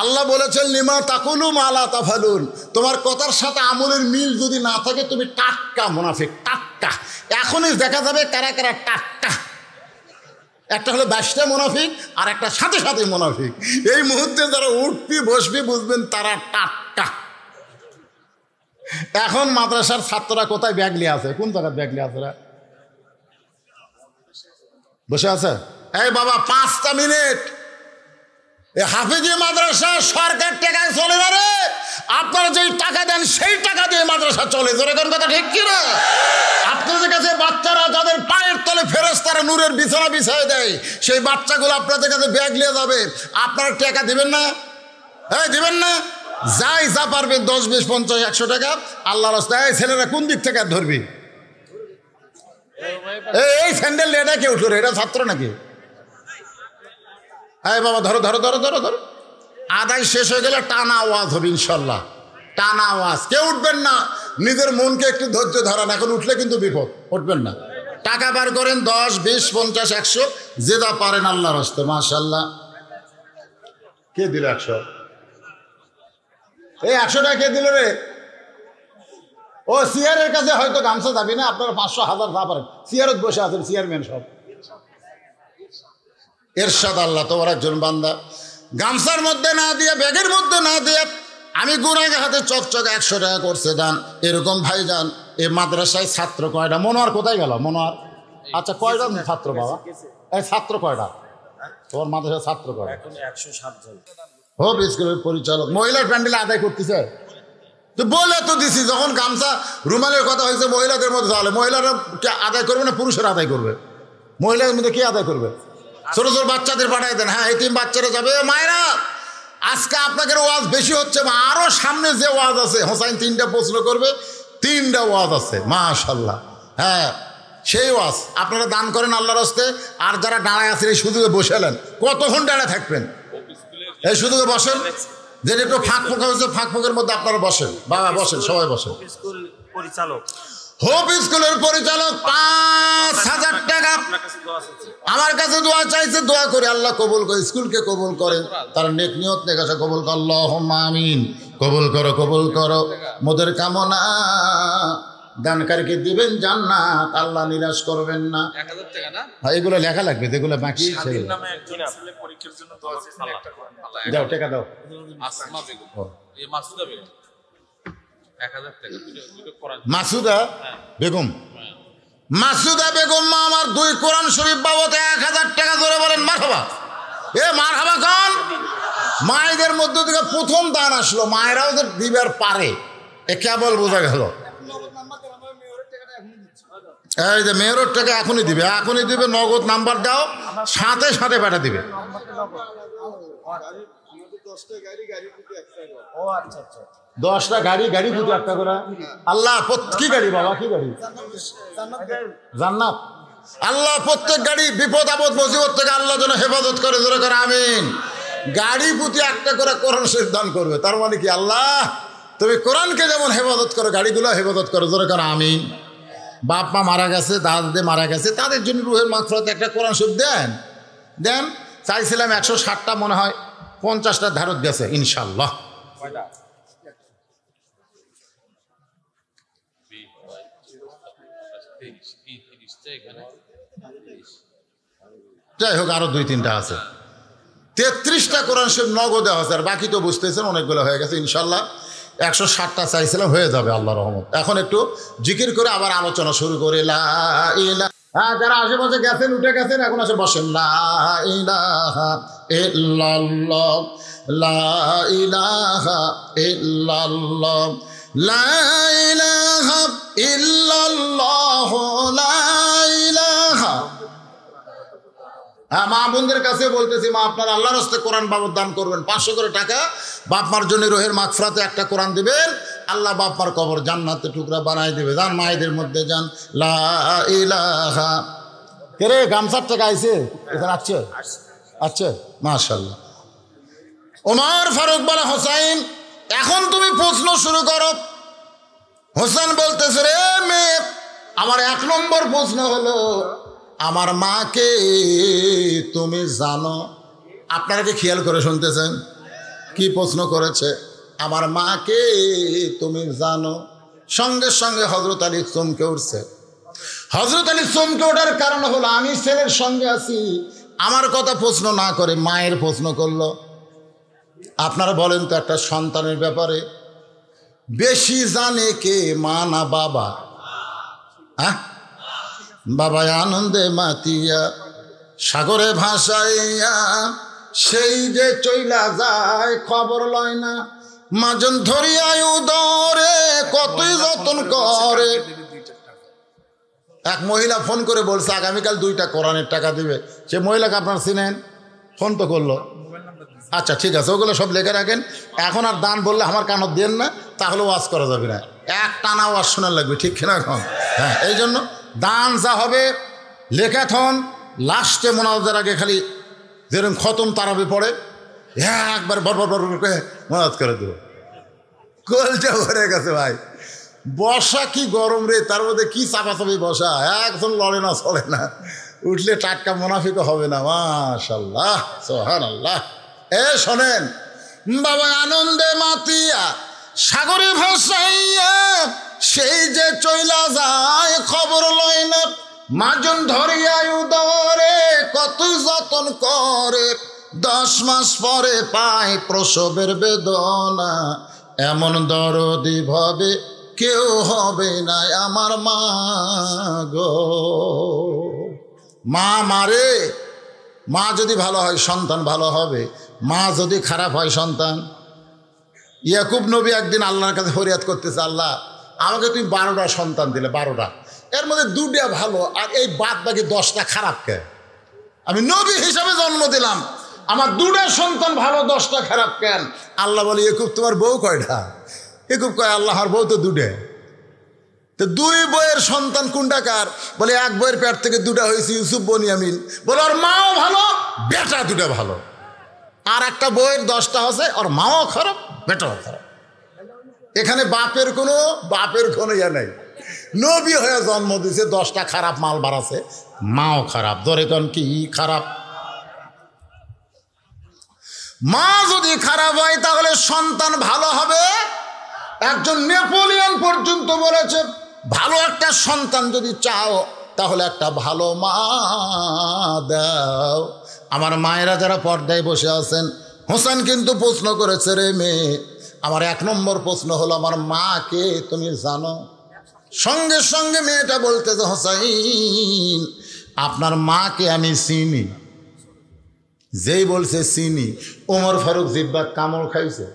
আল্লাহ বলেছেন লিমা তাকুলু মা লা তাফালুন, তোমার কথার সাথে আমলের মিল যদি না থাকে তুমি টাটকা মুনাফিক, টাটকা। এখনই দেখা যাবে কারা কারা টাটকা। একটা হলো 22টা মুনাফিক আর একটা সাথে সাথে মুনাফিক। এই মুহূর্তে যারা উঠবি বসবি বুঝবেন তারা টাটকা। এখন মাদ্রাসার ছাত্ররা কোথায় ব্যাগ নিয়ে আছে? কোন জায়গায় ব্যাগ নিয়ে আছে? বসে আছে। এই বাবা 5টা মিনিট। এই হাফিজি মাদ্রাসা সরকার টাকায় চলে না রে। আপনারা যেই টাকা দেন সেই টাকা দিয়ে মাদ্রাসা চলে। জোরে কোন কথা ঠিক কিনা? আপনাদের কাছে বাচ্চারা যাদের পায়ের তলে ফেরেশতারা নূরের বিছানা বিছায় দেয়, সেই বাচ্চাগুলো আপনাদের কাছে ব্যাগ নিয়ে যাবে। আপনারা টাকা দিবেন না? হ্যাঁ দিবেন না? যাই যা পারবে 10, 20, 50, 100 টাকা আল্লাহর রাস্তায়। এই ছেলেরা কোন দিক থেকে ধরবি? এই স্যান্ডেল এটা কে উঠলো রে? এটা ছাত্র নাকি? এই বাবা ধরো ধরো ধরো ধরো ধরো। আদায় শেষ হয়ে গেলে টানা আওয়াজ হবে ইনশাল্লাহ, টানা আওয়াজ। কেউ উঠবেন না, নিজের মনকে একটু ধৈর্য ধরান। এখন উঠলে কিন্তু বিপদ, উঠবেন না। টাকা বার করেন 10, 20, 50, 100 যে যা পারেন আল্লাহর রাস্তায়। মাশাল্লাহ। কে দিল 100? এই 100 টাকা কে দিল রে? ও সিয়ারের কাছে হয়তো গামছা যাবি না, আপনারা 500, 1000 যা পারেন। সিয়ারত বসে আছেন চেয়ারম্যান সব। এরশাদ আল্লাহ তোমার একজন বান্দা গামছার মধ্যে না দিয়ে, ব্যাগের মধ্যে না দিয়ে আমি গুনাগে হাতে চকচক 100 টাকা করছে দান। এরকম ভাই যান। এই মাদ্রাসায় ছাত্র কয়টা? মনোয়ার কোথায় গেল? মনোয়ার আচ্ছা কয়টা ছাত্র বাবা? এই ছাত্র কয়টা তোমার মাদ্রাসায়? ছাত্র কয়টা? 107 জন। হোপ স্কুলের পরিচালক মহিলার প্যান্ডেলে আদায় করতেছে তো বলে তো দিছি। যখন গামছা রুমালের কথা হয়েছে মহিলাদের মধ্যে, তাহলে মহিলারা আদায় করবে না পুরুষেরা আদায় করবে? মহিলাদের মধ্যে কে আদায় করবে? ছোট ছোট বাচ্চাদের পাঠাই দেন। হ্যাঁ এতিম বাচ্চারা যাবে। মায়েরা আজকে আপনাদের ওয়াজ বেশি হচ্ছে, আরো সামনে যে ওয়াজ আছে হোসাইন 3টা প্রশ্ন করবে, 3টা ওয়াজ আছে মাশাল্লাহ। হ্যাঁ সেই ওয়াজ আপনারা দান করেন আল্লাহর রাস্তে। আর যারা দাঁড়ায় আছেন এই সুযোগে বসেলেন, কতক্ষণ দাঁড়ায় থাকবেন? এই সুযোগে বসেন। যেটা একটু ফাঁক ফোঁকা হয়েছে ফাঁক ফোঁকের মধ্যে আপনারা বসেন। বাবা বসেন, সবাই বসেন। স্কুল পরিচালক, হোপ স্কুলের পরিচালক 5000 টাকা আমার কাছে দোয়া চাইছে। দোয়া করে আল্লাহ কবুল করে, স্কুলকে কবুল করেন, তার নেক নিয়ত নেক আশা কবুল কর। আল্লাহুম্মা আমিন। কবুল করো, কবুল করো। মোদের কামনা দানকারীকে দিবেন জান্নাত, আল্লাহ নিরাশ করবেন না। 1000 টাকা না? হ্যাঁ এগুলো লেখা লাগবে, যেগুলো বাকি স্বাধীন নামে একজন ছেলে পরীক্ষার জন্য দোয়া চেয়েছেন, একটা করেন। দাও টাকা দাও। আসমা বেগম, এই মাসুদা বেগম 1000 টাকা দুটো কোরআন। মাসুদা বেগম, মাসুদা বেগম মা আমার 2 কোরআন শরীফ বাবদ 1000 টাকা ধরে বলেন মারহাবা। এ মারহাবা কোন? মায়েদের মধ্যে থেকে প্রথম দান আসলো, মায়েরাও যে দিবার পারে এ কেবল বোঝা গেল। এই যে মেয়রের টাকা এখনই দিবে, এখনই দিবে। নগদ নাম্বার দাও, সাথে সাথে পাঠা দিবে। 10টা গাড়ি, গাড়ি প্রতি 1 টাকা করে। আল্লাহ কি গাড়ি বাবা? কি গাড়ি? জান্নাত। আল্লাহ প্রত্যেক গাড়ি বিপদ আপদ মুসিবত থেকে আল্লাহ যেন হেফাজত করে। জোরে করে আমিন। গাড়ি প্রতি 1 টাকা করে কোরআন শরীফ দান করবে। তার মানে কি আল্লাহ তুমি কোরআনকে যেমন হেফাজত করো, গাড়িগুলো হেফাজত করো। জোরে করে আমিন। বাপ মা মারা গেছে, দাদা মারা গেছে, তাদের জন্য রুহের মাগফিরাতে একটা কোরআন শরীফ দেন। দেন। চাইছিলাম 160টা, মনে হয় 50টা ধারত গেছে ইনশাল্লাহ। যাই হোক আরো 2-3টা আছে। 33টা কোরআন শরীফ নগদে আছে, আর বাকি তো বুঝতেছেন অনেকগুলো হয়ে গেছে ইনশাল্লাহ। 160টা চাইছিলাম, হয়ে যাবে আল্লাহ রহমত। এখন একটু জিকির করে আবার আলোচনা শুরু করে। লা ইলাহা। হ্যাঁ যারা আশেপাশে গেছেন, উঠে গেছেন, এখন আসে বসেন। লা ইলাহা ইল্লাল্লাহ, লা ইলাহা ইল্লাল্লাহ, লা ইলাহা ইল্লাল্লাহ, লা ইলাহা। হ্যাঁ মা বোনদের কাছে বলতেছি, মা আপনারা আল্লাহর রাস্তায় কোরআন বাবদ দান করবেন। 500 করে টাকা বাপ মার জন্য রোহের মাগফিরাতে একটা কোরআন দিবেন। আল্লাহ বাপ মার কবর জান্নাতে টুকরা বানাই দেবে। যান মায়েদের মধ্যে যান। লা ইলাহা। কে রে গামছার টাকা আইছে এখানে? আছে আছে মাশাআল্লাহ। ওমর ফারুক বলে হোসাইন এখন তুমি প্রশ্ন শুরু করো। হোসেন বলতেছে, রে মেয়ে, আমার 1 নম্বর প্রশ্ন হলো, আমার মাকে তুমি জানো? আপনারা কি খেয়াল করে শুনতেছেন কি প্রশ্ন করেছে? আমার মাকে তুমি জানো? সঙ্গে সঙ্গে হযরত আলী চমকে উঠছে। হযরত আলী চমকে ওঠার কারণ হলো, আমি ছেলের সঙ্গে আছি, আমার কথা প্রশ্ন না করে মায়ের প্রশ্ন করলো। আপনারা বলেন তো, একটা সন্তানের ব্যাপারে বেশি জানে কে, মা না বাবা? হ্যাঁ, বাবা আনন্দে মাতিয়া সাগরে ভাসাইয়া সেই যে চইলা যায় খবর লয় না, মাজন ধরিয়ায় উদরে কতই যতন করে। এক মহিলা ফোন করে বলছে আগামীকাল 2টা কোরআনের টাকা দিবে। সে মহিলাকে আপনার চিনেন? ফোন তো করলো। আচ্ছা ঠিক আছে, ওগুলো সব লেখে রাখেন। এখন আর দান বললে আমার কানত দেন না, তাহলে ওয়াজ করা যাবে না, এক টানা ওয়াজ শোনার লাগবে, ঠিক কিনা এখন? হ্যাঁ, এই জন্য দান যা হবে লেখাথন লাস্টে মোনাজাতের আগে খালি যেরকম খতম তারাবি পড়ে একবার বরবর করে মোনাজাত করে দেবো। কলটা ভরে গেছে ভাই। বসা কি গরম রে, তার মধ্যে কি চাপাচাপি বসা, একজন লড়ে না চলে না, উঠলে টাটকা মুনাফিকও হবে না। মাশাআল্লাহ, সুবহানাল্লাহ। শোনেন, বাবা আনন্দে মাতিয়া সাগরে ভাসাইয়া সেই যে চইলা যায় খবর লয় না, মাজন ধরিয়া উদরে কত যতন করে, 10 মাস পরে পায় প্রসবের বেদনা, এমন দরদি ভাবে কেউ হবে না আমার মা গো। মা মারে, মা যদি ভালো হয় সন্তান ভালো হবে, মা যদি খারাপ হয় সন্তান। ইয়াকুব নবী একদিন আল্লাহর কাছে ফরিয়াদ করতেছে, আল্লাহ আমাকে তুমি 12টা সন্তান দিলে, 12টা, এর মধ্যে 2টা ভালো আর এই বাদ বাকি 10টা খারাপ কে? আমি নবী হিসাবে জন্ম দিলাম, আমার 2টা সন্তান ভালো 10টা খারাপ কেন? আল্লাহ বলে, ইয়াকুব তোমার বউ কয়টা? ইয়াকুব কয়, আল্লাহর বউ তো 2টা। তো 2 বইয়ের সন্তান কোনটা কার? বলে এক বইয়ের পেট থেকে 2টা হয়েছে, ইউসুফ বনিয়ামিন। বলে ওর মাও ভালো, বেটা 2টা ভালো। আর একটা বইয়ের 10টা আছে, ওর মাও খারাপ, বেটাও খারাপ। এখানে বাপের কোনো ইয়া নেই। নবী হয়ে জন্ম দিয়েছে, 10টা খারাপ মাল বাড়াছে, মাও খারাপ। ধরে কোন কি খারাপ? মা যদি খারাপ হয় তাহলে সন্তান ভালো হবে। একজন নেপোলিয়ন পর্যন্ত বলেছে, ভালো একটা সন্তান যদি চাও তাহলে একটা ভালো মা দাও। আমার মায়েরা যারা পর্দায় বসে আছেন, হোসেন কিন্তু প্রশ্ন করেছে, রে মেয়ে, আমার 1 নম্বর প্রশ্ন হলো, আমার মাকে তুমি জানো? সঙ্গে সঙ্গে মেয়েটা বলতেছে, হোসাইন আপনার মাকে আমি চিনি। যেই বলছে চিনি, ওমর ফারুক জিব্বা কামড় খাইছে।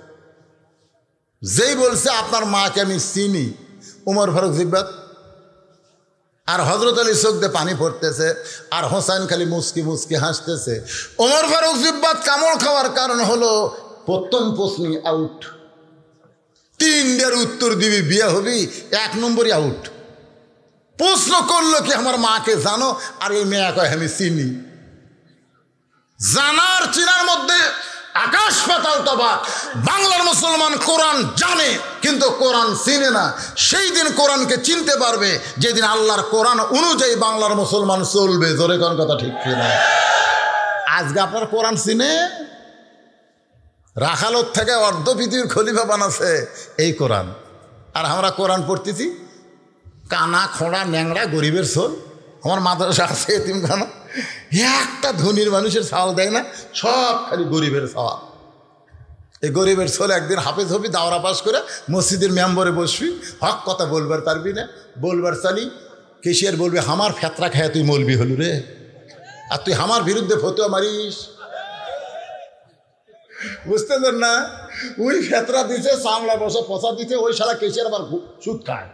যেই বলছে আপনার মাকে আমি চিনি, ওমর ফারুক জিব্বাত, আর হযরত আলী চোখ দিয়ে পানি পড়তেছে, আর হোসেন খালি মুস্কি মুস্কি হাসতেছে। ওমর ফারুক জিব্বাত কামড় খাওয়ার কারণ হলো, প্রথম প্রশ্নই আউট। 3টার উত্তর দিবি, বিয়ে হবি, 1 নম্বরই আউট। প্রশ্ন করলো কি আমার মাকে জানো? আর এই মেয়ে কয় আমি চিনি। জানার চিনার মধ্যে আকাশ পাতাল তফাৎ। বাংলার মুসলমান কোরআন জানে কিন্তু কোরআন চিনে না। সেই দিন কোরআনকে চিনতে পারবে যেদিন আল্লাহর কোরআন অনুযায়ী বাংলার মুসলমান চলবে। জোরে কোন কথা ঠিক কিনা? আজকে আপনার কোরআন চিনে? রাখালোর থেকে অর্ধ পৃথিবীর খলিফা বানাচ্ছে এই কোরআন, আর আমরা কোরআন পড়তেছি কানা খোঁড়া ন্যাংরা গরিবের সোল। আমার মাদ্রাসা আছে এতিমখানা, একটা ধনীর মানুষের চাওয়াল দেয় না, সব খালি গরিবের চাওয়াল। এই গরিবের সোল একদিন হাফেজ হবি, দাওরা পাস করে মসজিদের মেম্বরে বসবি, হক কথা বলবার পারবি না, বলবার চালি কেশিয়ার বলবি আমার ফেতরা খায় তুই মলবি হলু রে, আর তুই আমার বিরুদ্ধে ফতুয়া মারিস। বুঝতেছেন না? ওই ফেতরা দিছে, চামড়া বসা পচা দিছে, ওই সারা কেশিয়ার আবার সুদ খায়।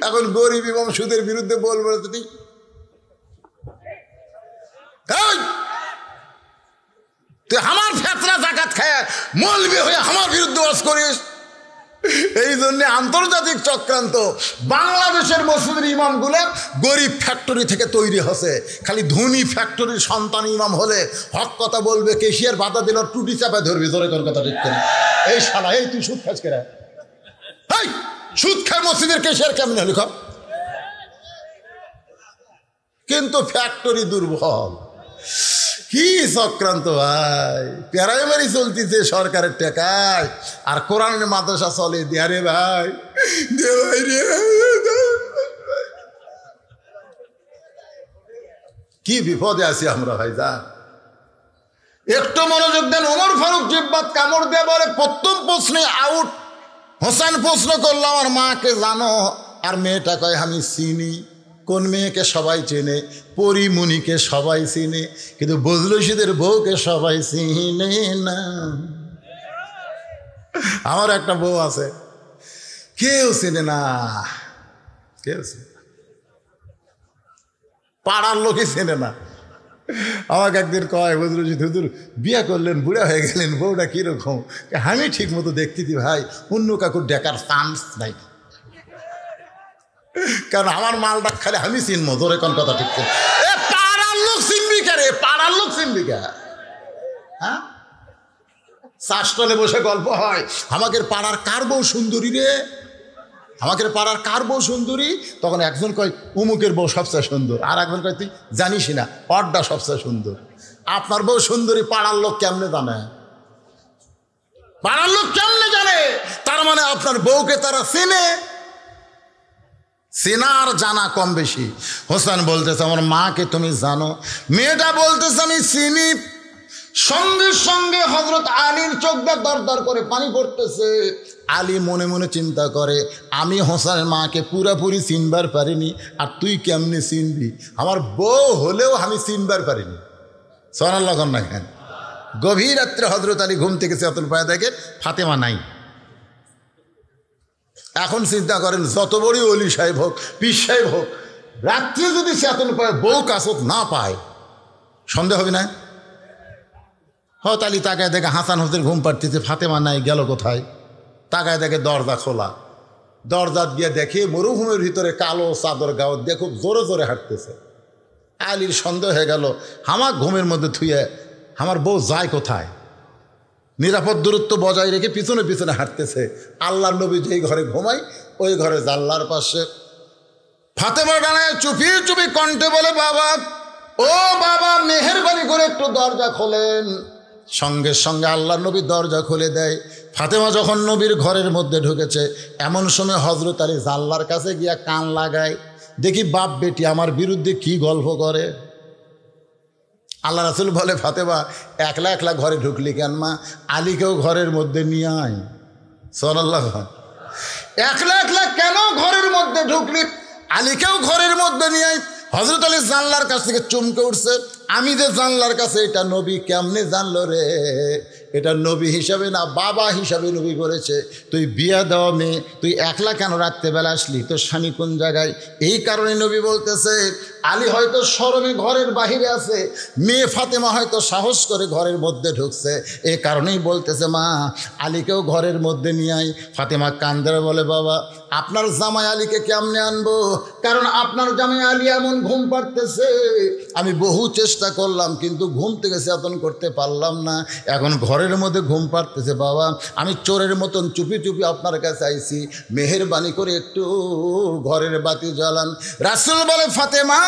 এখন গরিব এবং সুদের বিরুদ্ধে বলবো তুই তুই আমার ফেতরা জাকাত খায় মলবি হয়ে আমার বিরুদ্ধে ওয়াজ করিস। এই জন্য আন্তর্জাতিক চক্রান্ত। বাংলাদেশের মসজিদের ইমামগুলো গরিব ফ্যাক্টরি থেকে তৈরি হচ্ছে, খালি ধনী ফ্যাক্টরির সন্তান ইমাম হলে হক কথা বলবে, কেশিয়ার বাধা দিল টুটি চাপা ধরবি, জোরে কোন কথা ঠিক করে। এই শালা, এই তুই সুদ খাস কেরা? এই সুদ খায় মসজিদের কেশিয়ার কেমনে হলি? কিন্তু ফ্যাক্টরি দুর্বল। কি চক্রান্ত ভাই! প্রাইমারি চলতেছে সরকারের টাকায়, আর কোরআনের মাদ্রাসা চলে দেয়া রে ভাই, কি বিপদে আছি আমরা ভাই। যা একটু মনোযোগ দেন। ওমর ফারুক জিব্বাত কামড় দিয়ে বলে, প্রথম প্রশ্নে আউট। হোসেন প্রশ্ন করলো, আমার মাকে জানো? আর মেয়েটা কয়, আমি চিনি। কোন মেয়েকে সবাই চেনে? পরিমণিকে সবাই চিনে, কিন্তু বজলুশীদের বউকে সবাই চিনে না। আমার একটা বউ আছে, কেউ চিনে না, কেউ চিনে না, পাড়ার লোকে চেনে না। আমাকে একদিন কয়, বজলুশীদ হুজুর বিয়ে করলেন, বুড়া হয়ে গেলেন, বউটা কিরকম? আমি ঠিক মতো দেখতেছি ভাই, অন্য কাকুর দেখার চান্স নাই, কারণ আমার মালটা খালি আমি চিনবো। ধরে কোন কথা ঠিক করে, পাড়ার লোক চিনবি কে রে? পাড়ার লোক চিনবি কে? হ্যাঁ, চাষতলে বসে গল্প হয়, আমাদের পাড়ার কার বউ সুন্দরী রে, আমাদের পাড়ার কার বউ সুন্দরী? তখন একজন কয় উমুকের বউ সবচেয়ে সুন্দর, আর একজন কয় তুই জানিস না, অড্ডা সবচেয়ে সুন্দর। আপনার বউ সুন্দরী পাড়ার লোক কেমনে জানে? পাড়ার লোক কেমনে জানে? তার মানে আপনার বউকে তারা চেনে। চেনার জানা কম বেশি। হোসেন বলতেছে, আমার মাকে তুমি জানো? মেয়েটা বলতেছে, আমি চিনি। সঙ্গে সঙ্গে হযরত আলীর চোখ দিয়ে দরদর করে পানি পড়তেছে। আলী মনে মনে চিন্তা করে, আমি হোসেনের মাকে পুরাপুরি চিনবার পারিনি, আর তুই কেমনে চিনবি? আমার বউ হলেও আমি চিনবার পারিনি। সুবহানাল্লাহ না কেন? গভীর রাত্রে হযরত আলী ঘুম থেকে চেতন পায়, দেখে ফাতেমা নাই। এখন চিন্তা করেন, যত বড়ই অলি সাহেব হোক, পীর সাহেব হোক, রাত্রে যদি চেতন পায়, বউ কাছত না পায়, সন্দেহ হবে না? হয়তো আলী তাকায় দেখে হাসান হোসেন ঘুম পাড়তেছে, ফাতেমা নাই, গেল কোথায়? তাকায় দেখে দরজা খোলা। দরজা দিয়ে দেখে মরুভূমির ভিতরে কালো চাদর গাও দিয়ে খুব জোরে জোরে হাঁটতেছে। আলীর সন্দেহ হয়ে গেল, আমার ঘুমের মধ্যে থুয়ে আমার বউ যায় কোথায়? নিরাপদ দূরত্ব বজায় রেখে পিছনে পিছনে হাঁটতেছে। আল্লাহর নবী যেই ঘরে ঘুমায়, ওই ঘরে জানলার পাশে ফাতেমা দাঁড়ায় চুপি চুপি কণ্ঠে বলে, বাবা, ও বাবা, মেহেরবানি করে একটু দরজা খোলেন। সঙ্গে সঙ্গে আল্লাহর নবী দরজা খুলে দেয়। ফাতেমা যখন নবীর ঘরের মধ্যে ঢুকেছে, এমন সময় হযরত আলী জানলার কাছে গিয়া কান লাগায়, দেখি বাপ বেটি আমার বিরুদ্ধে কি গল্প করে। আল্লাহ রাসূল বলে, ফাতেমা, একলা একলা ঘরে ঢুকলি কেন মা? আলীকেও ঘরের মধ্যে নিয়ে আয়। সুবহানাল্লাহ। একলা একলা কেন ঘরের মধ্যে ঢুকলি? আলীকেও ঘরের মধ্যে নিয়ে আয়। হযরত আলী জানলার কাছ থেকে চমকে উঠছে, আমি যে জানলার কাছে, এটা নবী কেমনে জানলো রে? এটা নবী হিসাবে না, বাবা হিসাবে নবী করেছে। তুই বিয়া দেওয়া মেয়ে, তুই একলা কেন রাত্রেবেলা আসলি? তোর স্বামী কোন জায়গায়? এই কারণে নবী বলতেছে, আলী হয়তো শরমে ঘরের বাহিরে আছে, মেয়ে ফাতেমা হয়তো সাহস করে ঘরের মধ্যে ঢুকছে। এই কারণেই বলতেছে, মা, আলীকেও ঘরের মধ্যে নিয়ে আয়। ফাতেমা কান্দে বলে, বাবা, আপনার জামাই আলীকে কেমনে আনবো? কারণ আপনার জামাই আলী এমন ঘুম পাড়তেছে, আমি বহু চেষ্টা করলাম, কিন্তু ঘুম থেকে চেতন করতে পারলাম না। এখন ঘরের মধ্যে ঘুম পাড়তেছে। বাবা, আমি চোরের মতন চুপি চুপি আপনার কাছে আইছি, মেহেরবানি করে একটু ঘরের বাতি জ্বালান। রাসূল বলে, ফাতেমা,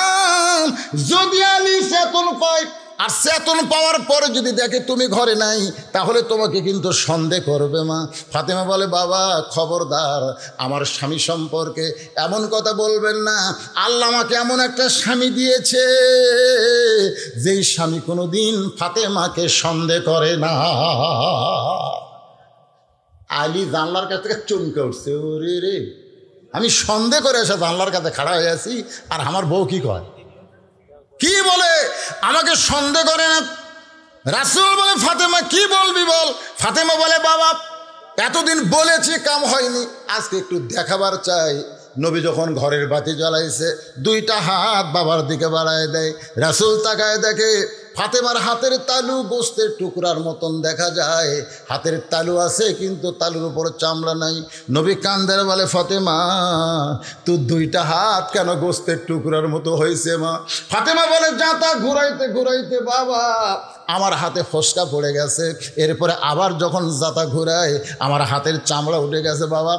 যদি আলী চেতন পায়, আর চেতন পাওয়ার পরে যদি দেখে তুমি ঘরে নাই, তাহলে তোমাকে কিন্তু সন্দেহ করবে মা। ফাতেমা বলে, বাবা, খবরদার, আমার স্বামী সম্পর্কে এমন কথা বলবেন না। আল্লাহ আমাকে এমন একটা স্বামী দিয়েছে, যেই স্বামী কোনো দিন ফাতেমাকে সন্দেহ করে না। আলী জানলার কাছ থেকে চমকে উঠছে, ওরে রে, আমি সন্দেহ করে এসে জানলার কাছে খাড়া হয়ে আছি, আর আমার বউ কি কয়, কি বলে, আমাকে সন্দেহ করে না। রাসূল বলে, ফাতেমা, কি বলবি বল। ফাতেমা বলে, বাবা, এতদিন বলেছি, কাম হয়নি, আজকে একটু দেখাবার চাই। নবী যখন ঘরের বাতি জ্বালাইছে, দুইটা হাত বাবার দিকে বাড়ায় দেয়। রাসূল তাকায় দেখে ফাতেমার হাতের তালু গোস্তের টুকরার মতন দেখা যায়, হাতের তালু আছে কিন্তু তালুর উপর চামড়া নাই। নবী কান্দের বলে, ফাতেমা তোর দুইটা হাত কেন গোস্তের টুকরার মতো হয়েছে মা? ফাতেমা বলে, যাতা ঘুরাইতে ঘুরাইতে বাবা আমার হাতে ফসকা পড়ে গেছে, এরপরে আবার যখন জাতা ঘুরায় আমার হাতের চামড়া উঠে গেছে বাবা,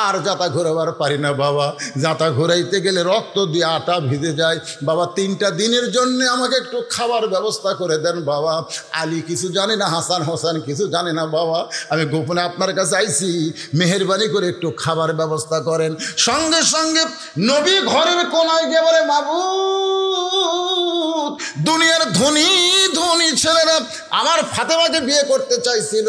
আর জাতা ঘোরাবার পারি না বাবা, জাতা ঘুরাইতে গেলে রক্ত দিয়ে আটা ভিজে যায় বাবা, 3টা দিনের জন্য আমাকে একটু খাবার ব্যবস্থা করে দেন বাবা। আলী কিছু জানে না, হাসান হোসেন কিছু জানে না বাবা, আমি গোপনে আপনার কাছে আইছি, মেহেরবানি করে একটু খাবার ব্যবস্থা করেন। সঙ্গে সঙ্গে নবী ঘরের কোনায় গিয়ে বলে, মাবুদ দুনিয়ার ধনী ধনী ছেলেরা আমার ফাতেমাকে বিয়ে করতে চাইছিল,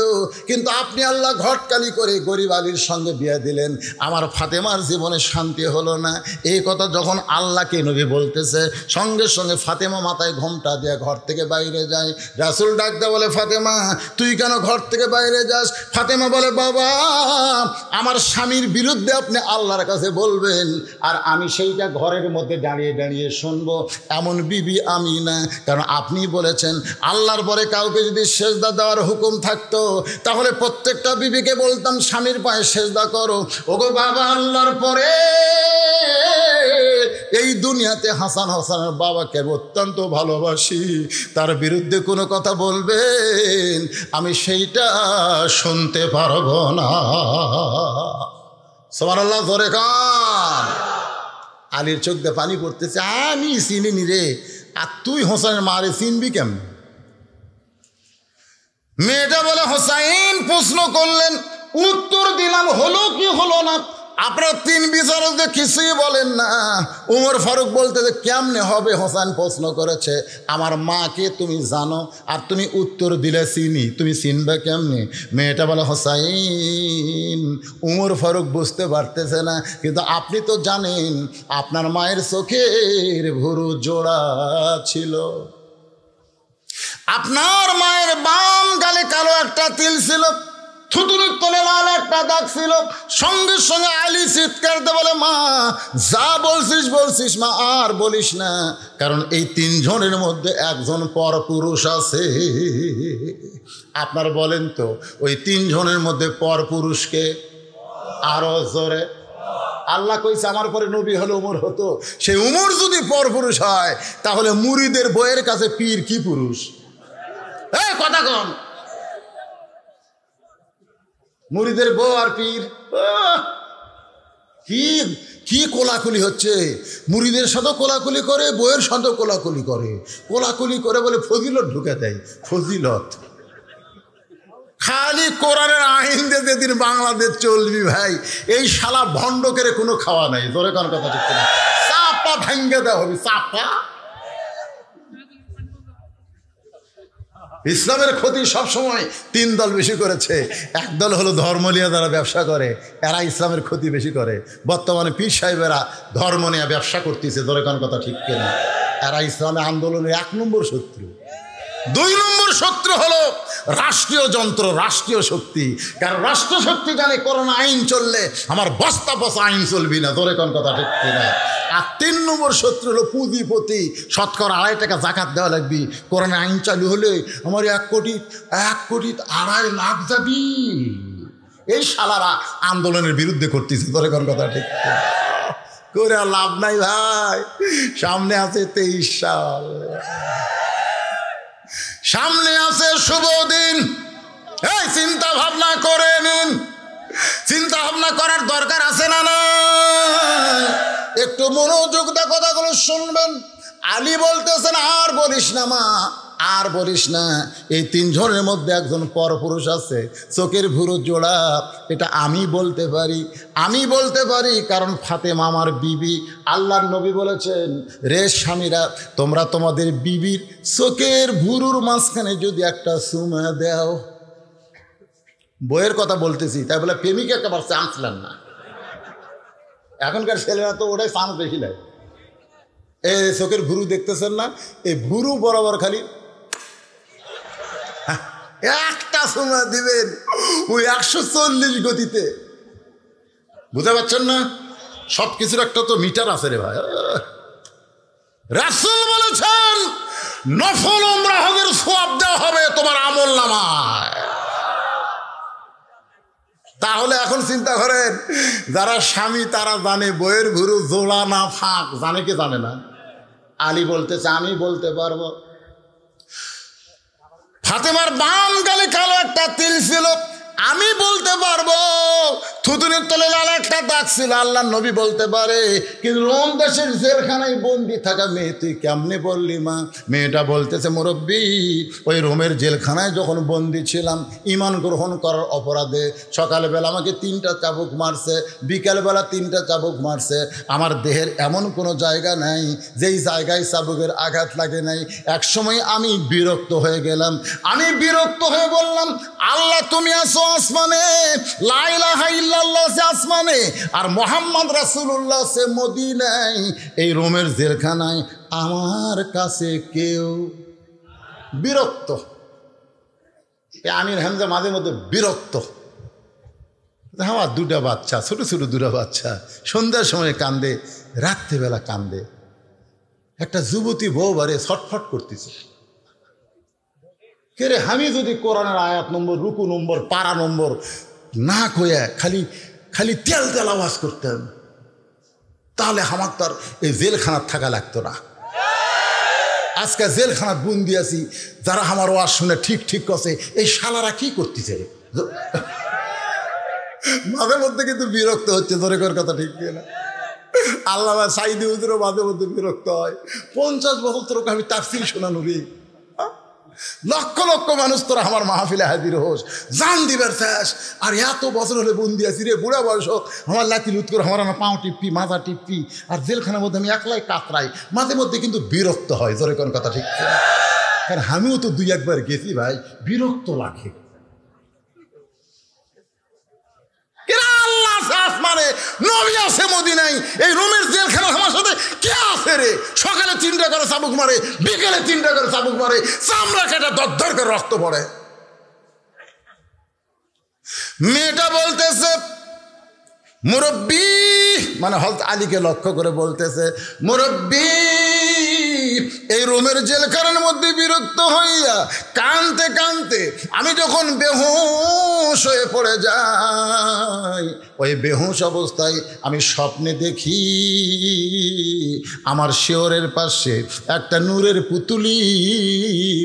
কিন্তু আপনি আল্লাহ ঘটকালি করে গরিব আলীর সঙ্গে বিয়ে দিলেন, আমার ফাতেমার জীবনে শান্তি হলো না। এই কথা যখন আল্লাহকে নবী বলতেছে, সঙ্গে সঙ্গে ফাতেমা মাথায় ঘোমটা দিয়ে ঘর থেকে বাইরে যায়। রাসূল ডাকতে বলে, ফাতেমা তুই কেন ঘর থেকে বাইরে যাস? ফাতেমা বলে, বাবা আমার স্বামীর বিরুদ্ধে আপনি আল্লাহর কাছে বলবেন, আর আমি সেইটা ঘরের মধ্যে দাঁড়িয়ে দাঁড়িয়ে শুনবো, এমন বিবি আমি না। কারণ আপনি বলেছেন আল্লাহর পরে কাউকে যদি সেজদা দেওয়ার হুকুম থাকতো তাহলে প্রত্যেকটা বিবিকে বলতাম স্বামীর পায়ে সেজদা করো। ওগো বাবা, আল্লাহর পরে এই দুনিয়াতে হাসান হোসেনের বাবাকে অত্যন্ত ভালোবাসি, তার বিরুদ্ধে কোনো কথা বলবেন আমি সেইটা শুনতে পারবো না। সুবহানাল্লাহ, জোরে কান। আলীর চোখ দিয়ে পানি পড়তেছে, আমি চিনিনি রে, আর তুই হোসেনের মারে চিনবি কেমন? মেয়েটা বলে, হোসাইন প্রশ্ন করলেন, উত্তর দিলাম, হলো কি হলো না? আপনারা 3 বিচারক কিছুই বলেন না। উমর ফারুক বলতে যে কেমনে হবে, হোসেন প্রশ্ন করেছে, আমার মাকে তুমি জানো আর তুমি উত্তর দিলে চিনি, তুমি চিনবে কেমনে? মেয়েটা বলে, হোসাইন উমর ফারুক বুঝতে পারতেছে না, কিন্তু আপনি তো জানেন আপনার মায়ের চোখের ভুরু জোড়া ছিল, আপনার মায়ের বাম গালে কালো একটা তিল ছিল, থুতুনির তলে লাল একটা দাগ ছিল। সঙ্গে সঙ্গে আলী চিৎকার দিয়ে বলে, মা যা বলছিস বলছিস মা, আর বলিস না, কারণ এই 3 জনের মধ্যে একজন পরপুরুষ আছে। আপনার বলেন তো ওই 3 জনের মধ্যে পরপুরুষকে? আরো জোরে। আল্লাহ কইছে আমার পরে নবী হলে উমর হতো, সেই উমর যদি পরপুরুষ হয় তাহলে মুরিদের বইয়ের কাছে পীর কি পুরুষ? কথা কম, মুরিদের বউ আর পীর কি কোলাকুলি হচ্ছে। মুরিদের সাথে কোলাকুলি করে, বইয়ের সাথে কোলাকুলি করে, কোলাকুলি করে বলে ফজিলত ঢুকে দেয়। ফজিলত খালি কোরআনের আইন দিয়ে যেদিন বাংলাদেশ চলবি ভাই, এই শালা ভণ্ডকের কোনো খাওয়া নাই। তোরে কোন কথা ঠিক না, চাপা ভাঙ্গে দেওয়া হবে, চাপা। ইসলামের ক্ষতি সবসময় 3 দল বেশি করেছে। এক দল হলো ধর্ম নিয়ে যারা ব্যবসা করে, এরা ইসলামের ক্ষতি বেশি করে। বর্তমানে পীর সাহেবেরা ধর্ম নিয়ে ব্যবসা করতেছে, ধরে কোন কথা ঠিক কিনা? এরা ইসলামের আন্দোলনের 1 নম্বর শত্রু। 2 নম্বর শত্রু হলো রাষ্ট্রীয় যন্ত্র, রাষ্ট্রীয় শক্তি। কারণ রাষ্ট্র শক্তি জানে করোনা আইন চললে আমার বস্তা বস্তা আইন চলবি না, ধরে কোন কথা ঠিক কিনা? আর 3 নম্বর শত্রু হলো পুঁজিপতি, শতকরা 2.5 টাকা জাকাত দেওয়া লাগবি। করোনা আইন চালু হলে আমার 1 কোটি 2.5 লাখ যাবি। এই শালারা আন্দোলনের বিরুদ্ধে করতেছে, ধরে কোন কথা ঠিক করে লাভ নাই ভাই। সামনে আছে 23 সাল, সামনে আছে শুভ দিন। এই চিন্তা ভাবনা করে নিন, চিন্তা ভাবনা করার দরকার আছে না? না, একটু মনোযোগ দিয়ে কথাগুলো শুনবেন। আলী বলতেছেন, আর বলিস না মা, আর বলিস না, এই 3 জনের মধ্যে একজন পরপুরুষ আছে, চোখের ভুরু জোড়া। এটা আমি বলতে পারি, আমি বলতে পারি, কারণ ফাতেমা আমার বিবি। আল্লাহর নবী বলেছেন, রে স্বামীরা, তোমরা তোমাদের বিবির চোখের ভুরুর মাঝখানে যদি একটা চুমা দাও। বইয়ের কথা বলতেছি, তাই বলে প্রেমিক একেবারে চান্স নেন না। এখনকার ছেলেরা তো ওটাই চান্স বেশি নেয়। এই চোখের ভুরু দেখতেছেন না, এই ভুরু বরাবর খালি একটা চুমা দিবেন, ওই 140 গতিতে। বুঝতে পারছেন না? সব কিছুর একটা তো মিটার আছে রে ভাই। রাসূল বলেছেন, নফল উমরা হজের সওয়াব দেওয়া হবে তোমার আমল নামায়। তাহলে এখন চিন্তা করেন, যারা স্বামী তারা জানে বইয়ের ভুরু জোড়া না ফাঁক, জানে কি জানে না? আলী বলতেছে আমি বলতে পারবো। ফাতেমার বাম গালে কালো একটা তিল ছিল, আমি বলতে পারবো। থুতুনির তলে লাল একটা দাগ ছিল, আল্লাহ নবী বলতে পারে। কিন্তু রোম দেশের জেলখানায় বন্দি থাকা মেয়ে তুই কেমনে বললি মা? মেয়েটা বলতেছে মুরব্বী, ওই রোমের জেলখানায় যখন বন্দি ছিলাম ঈমান গ্রহণ করার অপরাধে সকালবেলা আমাকে 3টা চাবুক মারছে, বিকালবেলা 3টা চাবুক মারছে। আমার দেহের এমন কোনো জায়গা নাই যেই জায়গায় চাবুকের আঘাত লাগে নাই। একসময় আমি বিরক্ত হয়ে গেলাম, আমি বিরক্ত হয়ে বললাম আল্লাহ তুমি আছো আসমানে, লা ইলাহা ইল্লাল্লাহ সে আসমানে, আর মোহাম্মদ রাসূলুল্লাহ সে মদিনায়। এই রোমের জেলখানায় আমার কাছে কেউ বিরক্ত। আমির হামজা মাঝে মধ্যে বিরক্ত। আমার 2টা বাচ্চা, ছোট ছোট 2টা বাচ্চা, সন্ধ্যার সময় কান্দে, রাত্রিবেলা কান্দে। একটা যুবতী বউ বারে ছটফট করতেছে, কে রে আমি যদি কোরআনের আয়াত নম্বর, রুকু নম্বর, পারা নম্বর না কইয়া খালি খালি তেল তেল আওয়াজ করতেন, তাহলে আমার তার এই জেলখানার থাকা লাগতো না। আজকে জেলখানার বন্দি আছি, যারা আমার ওয়াজ শুনে ঠিক ঠিক করছে, এই শালারা কি করতেছে? মাঝে মধ্যে কিন্তু বিরক্ত হচ্ছে, ধরে কর কথা ঠিক না? আল্লামা সাইদি হুজুরও মাঝে মধ্যে বিরক্ত হয়। 50 বছর তোর আমি তাফসীর শোনানো রে, লক্ষ লক্ষ মানুষ তোরা আমার মাহফিলে হাজির হোস, জান দিবার শেষ, আর এত বছর হলে বন্দি আছি রে, বুড়া বয়স আমার লাতি লুত করে আমার পাও টিপি, মাথা টিপি, আর জেলখানার মধ্যে আমি একলাই কাতরাই। মাঝে মধ্যে কিন্তু বিরক্ত হয়, জোরে কোন কথা ঠিক না? কারণ আমিও তো 2 একবার গেছি ভাই, বিরক্ত লাগে। মানে নবী আছে মদিনায়, এই রোমের জেলখানা আমার সাথে কে আছে রে? সকালে 3টা করে চাবুক মারে, বিকেলে 3টা করে চাবুক মারে, চামড়া কেটে দরদর করে রক্ত পড়ে। মেয়েটা বলতেছে মুরব্বী, মানে হযরত আলীকে লক্ষ্য করে বলতেছে মুরব্বী, এই রোমের জেলখানার মধ্যে বিরক্ত হইয়া কানতে কানতে আমি যখন বেহুশ হয়ে পড়ে যাই, ওই বেহুশ অবস্থায় আমি স্বপ্নে দেখি আমার শিয়রের পাশে একটা নূরের পুতুলি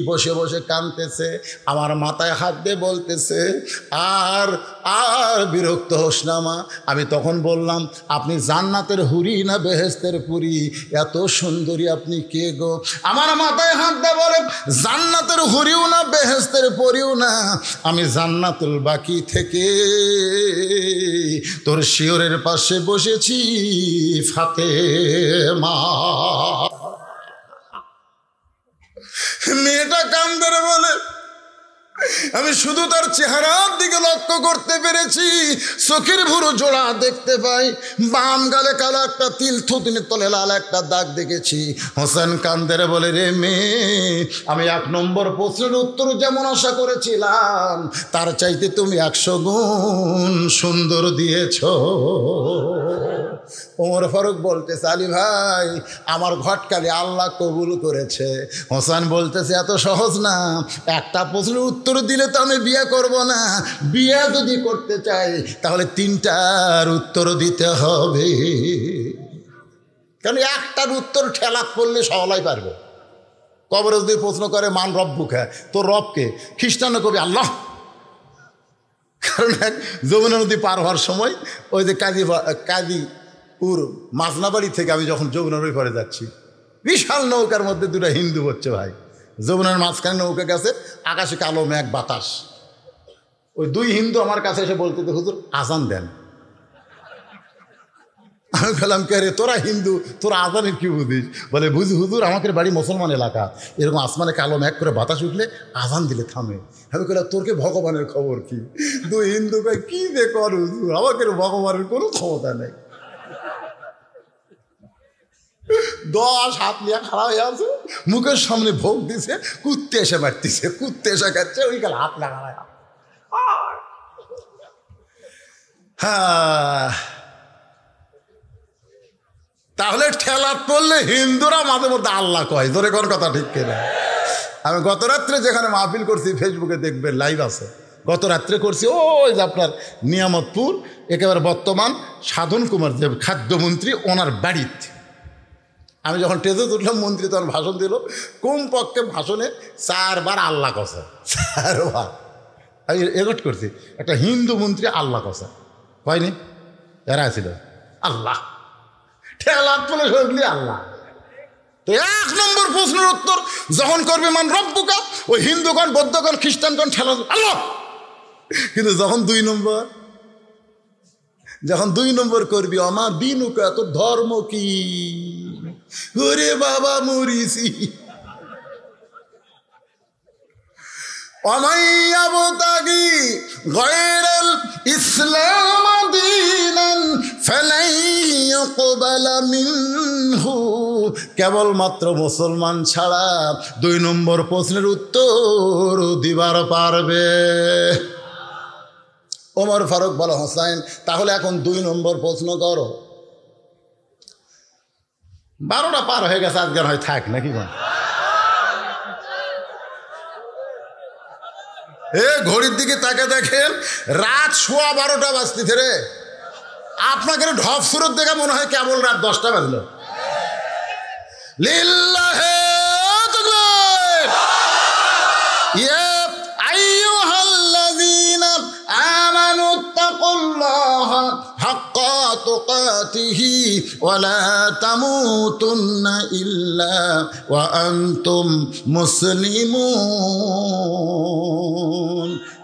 বসে বসে কাঁদতেছে, আমার মাথায় হাত দিয়ে বলতেছে আর আর বিরক্ত হোস না মা। আমি তখন বললাম আপনি জান্নাতের হুরি না বেহেশতের পুরি? এত সুন্দরী আপনি কে গো? আমার মাথায় হাত দিয়ে বলে জান্নাতের হুরিও না বেহেশতের পরিও না, আমি জান্নাতুল বাকি থেকে তোর শিয়রের পাশে বসেছি ফাতেমা। মেয়েটা কান্দে বলে আমি শুধু তার চেহারার দিকে লক্ষ্য করতে পেরেছি, চোখের ভুরু জোড়া দেখতে পাই, বাম গালে কালো একটা তিল, থুতনির তলে লাল একটা দাগ দেখেছি। হোসেন কান্দের বলে রে মেয়ে, আমি 1 নম্বর প্রশ্নের উত্তর যেমন আশা করেছিলাম তার চাইতে তুমি 100 গুণ সুন্দর দিয়েছ। ওমর ফারুক বলতেছে আলী ভাই আমার ঘটকালি আল্লাহ কবুল করেছে। হোসেন বলতেছে এত সহজ না, একটা প্রশ্নের উত্তর দিলে তো আমি বিয়ে করব না, বিয়ে যদি করতে চাই তাহলে 3টার উত্তর দিতে হবে। কারণ একটার উত্তর ঠেলাত পড়লে সবাই পারবে। কবরে যদি প্রশ্ন করে মান রব্বুকা, তোর রবকে, খ্রিস্টান কবি আল্লাহ। কারণ যমুনা নদী পার হওয়ার সময় ওই যে কাজীপুর মাজনাবাড়ি থেকে আমি যখন যমুনা নদী পারে যাচ্ছি, বিশাল নৌকার মধ্যে 2টা হিন্দু হচ্ছে ভাই, যমুনার মাঝখানে নৌকা গেছে, আকাশে কালো মেঘ বাতাস। ওই 2 হিন্দু আমার কাছে এসে বলতে হুজুর আজান দেন। আমি বললাম কে রে তোরা হিন্দু, তোরা আজানের কি বুঝিস? বলে বুঝি হুজুর আমাদের বাড়ি মুসলমান এলাকা, এরকম আসমানে কালো মেঘ করে বাতাস উঠলে আজান দিলে থামে। আমি বললাম তোর কে ভগবানের খবর কি? 2 হিন্দু কয় কি যে কর হুজুর, আমাকে ভগবানের কোনো ক্ষমতা নেই। 10 হাত নিয়ে খাড়া হয়ে আছে, মুখের সামনে ভোগ দিছে, কুত্তে এসে মারতেছে, কুত্তে এসে খাচ্ছে, ওই গেল হাত লাগায়। হ্যাঁ তাহলে ঠেলা পড়লে হিন্দুরা মাঝে মধ্যে আল্লাহ কয়, ধরে কোন কথা ঠিক কিনা? আমি গত রাত্রে যেখানে মাহফিল করছি, ফেসবুকে দেখবেন, লাইভ আছে, গত রাত্রে করছি ওই যে আপনার নিয়ামতপুর, একেবারে বর্তমান সাধন কুমার যে খাদ্যমন্ত্রী, ওনার বাড়িতে। আমি যখন টেজে তুললাম, মন্ত্রী তখন ভাষণ দিল, কমপক্ষে ভাষণে 4 বার আল্লাহ কসা, 4 বার। আমি রেকর্ড করছি, একটা হিন্দু মন্ত্রী আল্লাহ কসা হয়নি, এরা ছিল আল্লাহ, ঠেলা পড়লে সবগুলি আল্লাহ। তো 1 নম্বর প্রশ্নের উত্তর যখন করবে মান রব্বুকা, ওই হিন্দুগণ, বৌদ্ধগণ, খ্রিস্টানগণ ঠেলা আল্লাহ। কিন্তু যখন 2 নম্বর করবি আমার দিনুকা, তোর ধর্ম কি? ওরে বাবা মরিসি। অমাইয়াবতাগি গায়রাল ইসলাম দীনান ফালাই ইউকবালা মিনহু, কেবলমাত্র মুসলমান ছাড়া 2 নম্বর প্রশ্নের উত্তর দিবার পারবে। ওমর ফারুক বলো, হোসাইন তাহলে এখন 2 নম্বর প্রশ্ন করো। 12টা পার হয়ে গেছে, আজকে হয় থাক নাকি? ঘড়ির দিকে তাকে দেখেন, রাত 12:15 বাজতেছে রে। আপনাকে ঢপ সুরত দেখে মনে হয় কেবল রাত 10টা বাজলো। লিল্লাহে তাকবীর। ইয়া আইয়ুহাল্লাযীনা আমানু তাকুল্লাহা হাক্কা তুকাতিহি ওয়া লা তামুতুন্না ইল্লা ওয়া আনতুম মুসলিমুন।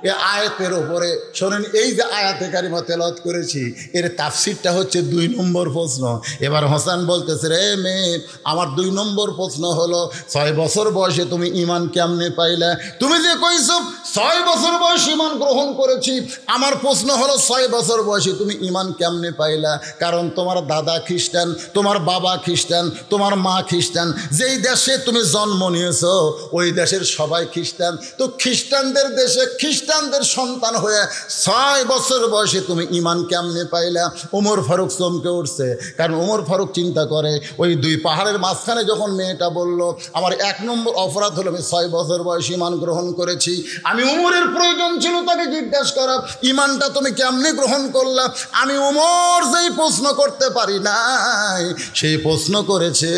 এই আয়াতের উপরে শোনেন, এই যে আয়াতে কারিমা তেলাওয়াত করেছি, এর তাফসিরটা হচ্ছে 2 নম্বর প্রশ্ন। এবার হোসেন বলতেছে, রে মেয়ে, আমার 2 নম্বর প্রশ্ন হলো, 6 বছর বয়সে তুমি ঈমান কেমনে পাইলা? তুমি যে কইছো 6 বছর বয়সে ঈমান গ্রহণ করেছি, আমার প্রশ্ন হলো 6 বছর বয়সে তুমি ঈমান কেমনে পাইলা? কারণ তোমার দাদা খ্রিস্টান, তোমার বাবা খ্রিস্টান, তোমার মা খ্রিস্টান, যেই দেশে তুমি জন্ম নিয়েছো ওই দেশের সবাই খ্রিস্টান। তো খ্রিস্টানদের দেশে খ্রিস্টানদের সন্তান হয়ে 6 বছর বয়সে তুমি ঈমান কেমনে পাইলা? ওমর ফারুক চমকে উঠছে, কারণ ওমর ফারুক চিন্তা করে, ওই 2 পাহাড়ের মাঝখানে যখন মেয়েটা বলল আমার 1 নম্বর অপরাধ হলো আমি 6 বছর বয়সে ঈমান গ্রহণ করেছি, আমি ওমরের প্রয়োজন ছিল তাকে জিজ্ঞাসা করা, ঈমানটা তুমি কেমনে গ্রহণ করলা? আমি ওমর যেই প্রশ্ন করতে পারি নাই, সেই প্রশ্ন করেছে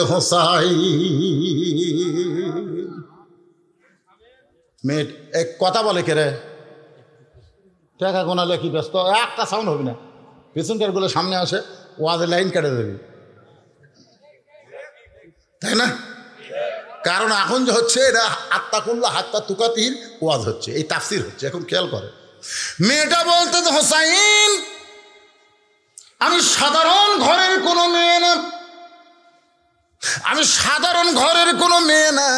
হোসাইন। মেয়ে এক কথা বলে, কে রে টাকা গোনালে কি ব্যস্ত, একটা সাউন্ড হবে না, পেছনকারগুলো সামনে আসে, ওয়াজের লাইন কেটে দেবে, তাই না? কারণ এখন যে হচ্ছে এটা আত্মাকুল্লাহ হাত্তা তুকাতির ওয়াজ হচ্ছে, এই তাফসির হচ্ছে। এখন খেয়াল করে, মেয়েটা বলতে, হোসাইন আমি সাধারণ ঘরের কোনো মেয়ে না, আমি সাধারণ ঘরের কোনো মেয়ে না,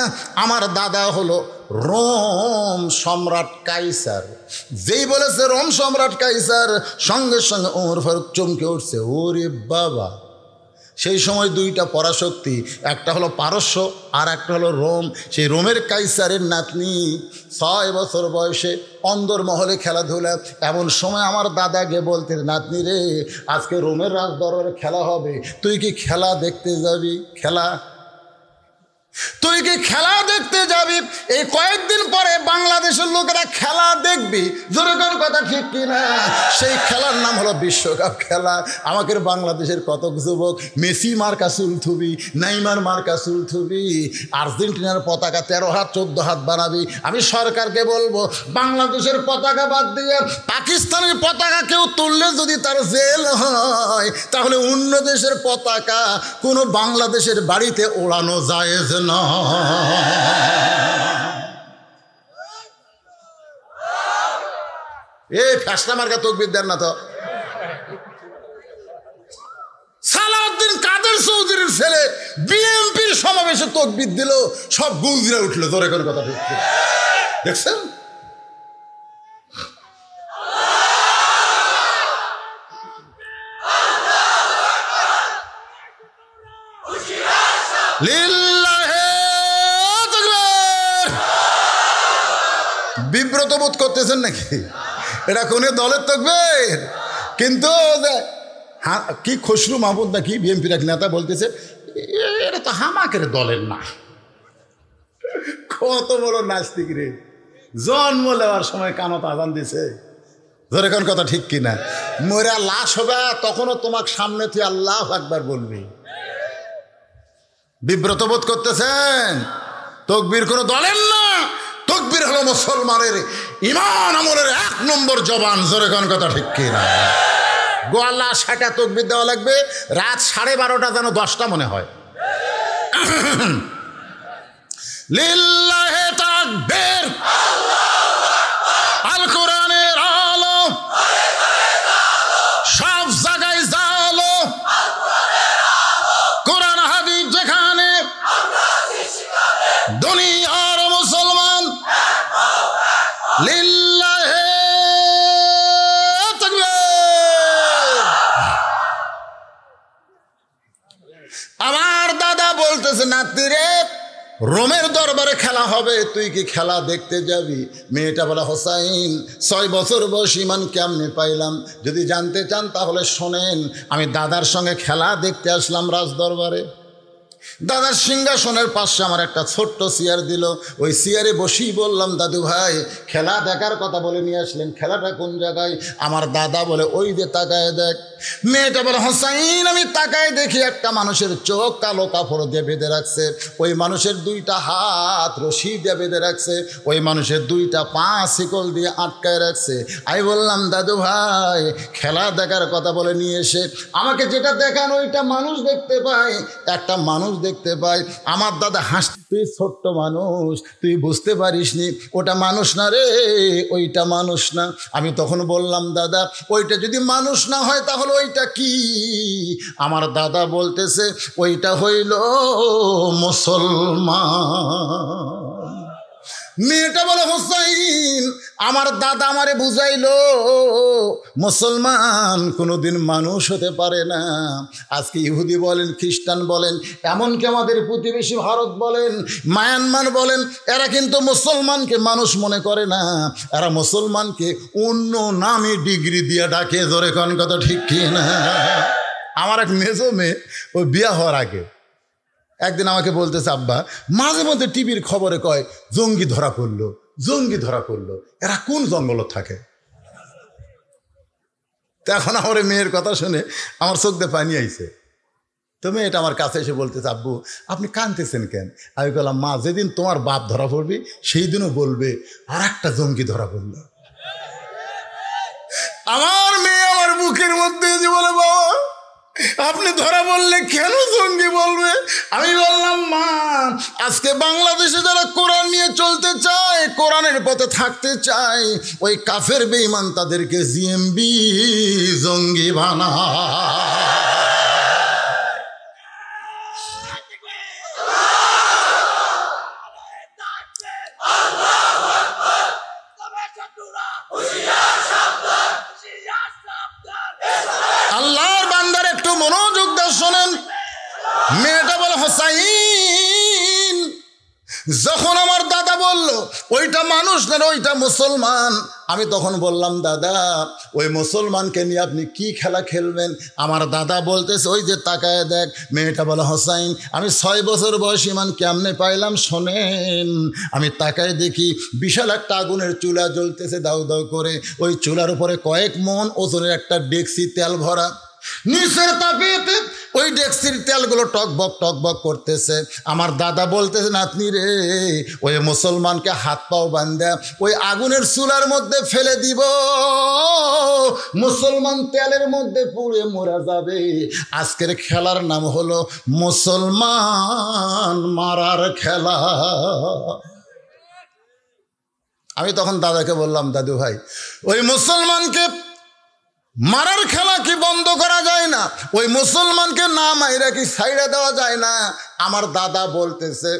আমার দাদা হলো রোম সম্রাট কাইসার। যেই বলেছে রোম সম্রাট কাইসার, সঙ্গে সঙ্গে ওমর ফারুক চমকে উঠছে, ওরে বাবা। সেই সময় 2টা পরাশক্তি, একটা হলো পারস্য আর একটা হলো রোম। সেই রোমের কাইসারের নাতনি 6 বছর বয়সে অন্দরমহলে খেলাধুলা। এমন সময় আমার দাদা গিয়ে বলতে, নাতনি রে, আজকে রোমের রাজদরবারে খেলা হবে, তুই কি খেলা দেখতে যাবি? তুই কি খেলা দেখতে যাবি? এই কয়েকদিন পরে বাংলাদেশের লোকেরা খেলা দেখবি, জোরে কোন কথা ঠিক কিনা? সেই খেলার নাম হলো বিশ্বকাপ খেলা। আমাকে বাংলাদেশের কত যুবক মেসি মার্কা চুল থুবি, নাইমার মার্কা চুল থুবি, আর্জেন্টিনার পতাকা 13 হাত 14 হাত বানাবি। আমি সরকারকে বলবো, বাংলাদেশের পতাকা বাদ দিয়ে পাকিস্তানের পতাকা কেউ তুললে যদি তার জেল হয়, তাহলে অন্য দেশের পতাকা কোনো বাংলাদেশের বাড়িতে ওড়ানো জায়েজ না। এই ফ্যাসলা মার্কা তকবীর দেন না তো। সালাউদ্দিন কাদের চৌধুরীর ছেলে বিএনপির সমাবেশে তকবীর দিল, সব গুজরে উঠলো, ধরে কোন কথা ঠিক দেখছেন? বিব্রত বোধ করতেছেন নাকি? এটা কোন দলের তকবীর? কিন্তু হ্যাঁ, কি খসরু মাহমুদ না কি বিএনপির এক নেতা বলতেছে এটা তো হামাকের দলের না। কত বড় নাস্তিক রে, জন্ম নেওয়ার সময় কানত আজান দিছে। ধরে কোন কথা ঠিক কিনা? মোরা লাশ হবে তখনও তোমাকে সামনে তুই আল্লাহু আকবার বলবি। বিব্রত বোধ করতেছেন? তাকবীর কোনো দলের না, তাকবীর হলো মুসলমানের ঈমান আমলের 1 নম্বর জবান। জোরে কোন কথা ঠিক কিনা? গোয়াল্লা 60টা তাকবীর দেওয়া লাগবে, রাত 12:30 যেন 10টা মনে হয়। লিল্লাহে তাকবীর, আল কোরআনের আলো সব জায়গায় জালো, কোরআন হাদিস যেখানে, দুনিয়ার মুসলমান লিল্লাহে তাকবীর। আমার দাদা বলতেছে নাতি রে, রোমের দরবারে খেলা হবে, তুই কি খেলা দেখতে যাবি? মেয়েটা বলে হোসাইন 6 বছর বয়স ইমান কেমনে পাইলাম? যদি জানতে চান তাহলে শোনেন, আমি দাদার সঙ্গে খেলা দেখতে আসলাম রাজ দরবারে। দাদার সিংহাসনের পাশে আমার একটা ছোট্ট চেয়ার দিল, ওই চেয়ারে বসেই বললাম দাদু ভাই খেলা দেখার কথা বলে নিয়ে আসলেন, খেলাটা কোন জায়গায়? আমার দাদা বলে ওই যে তাকায় দেখ। মেয়েটা বলে হোসাইন আমি তাকায় দেখি একটা মানুষের চোখ কালো কাপড় দিয়ে বেঁধে রাখছে, ওই মানুষের 2টা হাত রশি দিয়ে বেঁধে রাখছে, ওই মানুষের 2টা পা শিকল দিয়ে আটকায় রাখছে। আমি বললাম দাদু ভাই খেলা দেখার কথা বলে নিয়ে এসে আমাকে যেটা দেখান ওইটা মানুষ দেখতে পাই, একটা মানুষ দেখতে পাই। আমার দাদা হাসতে, তুই ছোট্ট মানুষ, তুই বুঝতে পারিস নি, ওটা মানুষ না রে, ওইটা মানুষ না। আমি তখন বললাম দাদা ওইটা যদি মানুষ না হয় তাহলে ওইটা কি? আমার দাদা বলতেছে ওইটা হইল মুসলমান। মেয়েটা বলে হোসাইন আমার দাদা আমারে বুঝাইলো মুসলমান কোনোদিন মানুষ হতে পারে না। আজকে ইহুদি বলেন, খ্রিস্টান বলেন, এমনকি আমাদের প্রতিবেশী ভারত বলেন, মায়ানমার বলেন, এরা কিন্তু মুসলমানকে মানুষ মনে করে না, এরা মুসলমানকে অন্য নামে ডিগ্রি দিয়ে ডাকে। জোরে কোন কথা ঠিক কি না? আমার এক মেজো মেয়ে ওই বিয়া হওয়ার আগে একদিন আমাকে বলতেছে আব্বা মাঝে মধ্যে টিভির খবরে কয় জঙ্গি ধরা পড়লো, জঙ্গি ধরা পড়লো, এরা কোন জঙ্গল থাকে? তো এখন আমার মেয়ের কথা শুনে আমার চোখ দিয়ে পানি আইছে। তো মেয়েটা আমার কাছে এসে বলতেছে আব্বু আপনি কাঁদতেছেন কেন? আমি বললাম মা যেদিন তোমার বাপ ধরা পড়বি সেই দিনও বলবে আর একটা জঙ্গি ধরা পড়লো। আমার মেয়ে আমার বুকের মধ্যে যে বলে বাবা আপনি ধরা বললে কেন জঙ্গি বলবে? আমি বললাম মা আজকে বাংলাদেশে যারা কোরআন নিয়ে চলতে চায়, কোরআনের পথে থাকতে চায়, ওই কাফের বেঈমান তাদেরকে জিএমবি জঙ্গি বানা। আল্লাহর বান্দার একটু মনোযোগ দিয়ে শোনেন। মেয়েটা বলে হোসাইন যখন আমার দাদা বলল ওইটা মানুষ না ওইটা মুসলমান, আমি তখন বললাম দাদা ওই মুসলমানকে নিয়ে আপনি কি খেলা খেলবেন? আমার দাদা বলতেছে ওই যে তাকায় দেখ। মেয়েটা বলে হোসাইন আমি 6 বছর বয়স ইমান কেমনে পাইলাম শোনেন। আমি তাকায় দেখি বিশাল একটা আগুনের চুলা জ্বলতেছে দাউ দাউ করে, ওই চুলার উপরে কয়েক মন ওজনের একটা ডেকসি তেল ভরা, নিচের তাপেতে ওই ডেকসির তেলগুলো টকবক করতেছে। আমার দাদা বলতেছে নাতনি রে ওই মুসলমানকে হাত পাও বান্ধা ওই আগুনের চুলার মধ্যে ফেলে দিব, মুসলমান তেলের মধ্যে পুড়ে মরা যাবে। আজকের খেলার নাম হলো মুসলমান মারার খেলা। আমি তখন দাদাকে বললাম দাদু ভাই ওই মুসলমানকে মারার খেলা কি বন্ধ করা যায় না? ওই মুসলমানকে না মাইরা কি ছাইড়া দেওয়া যায় না? আমার দাদা বলতেছে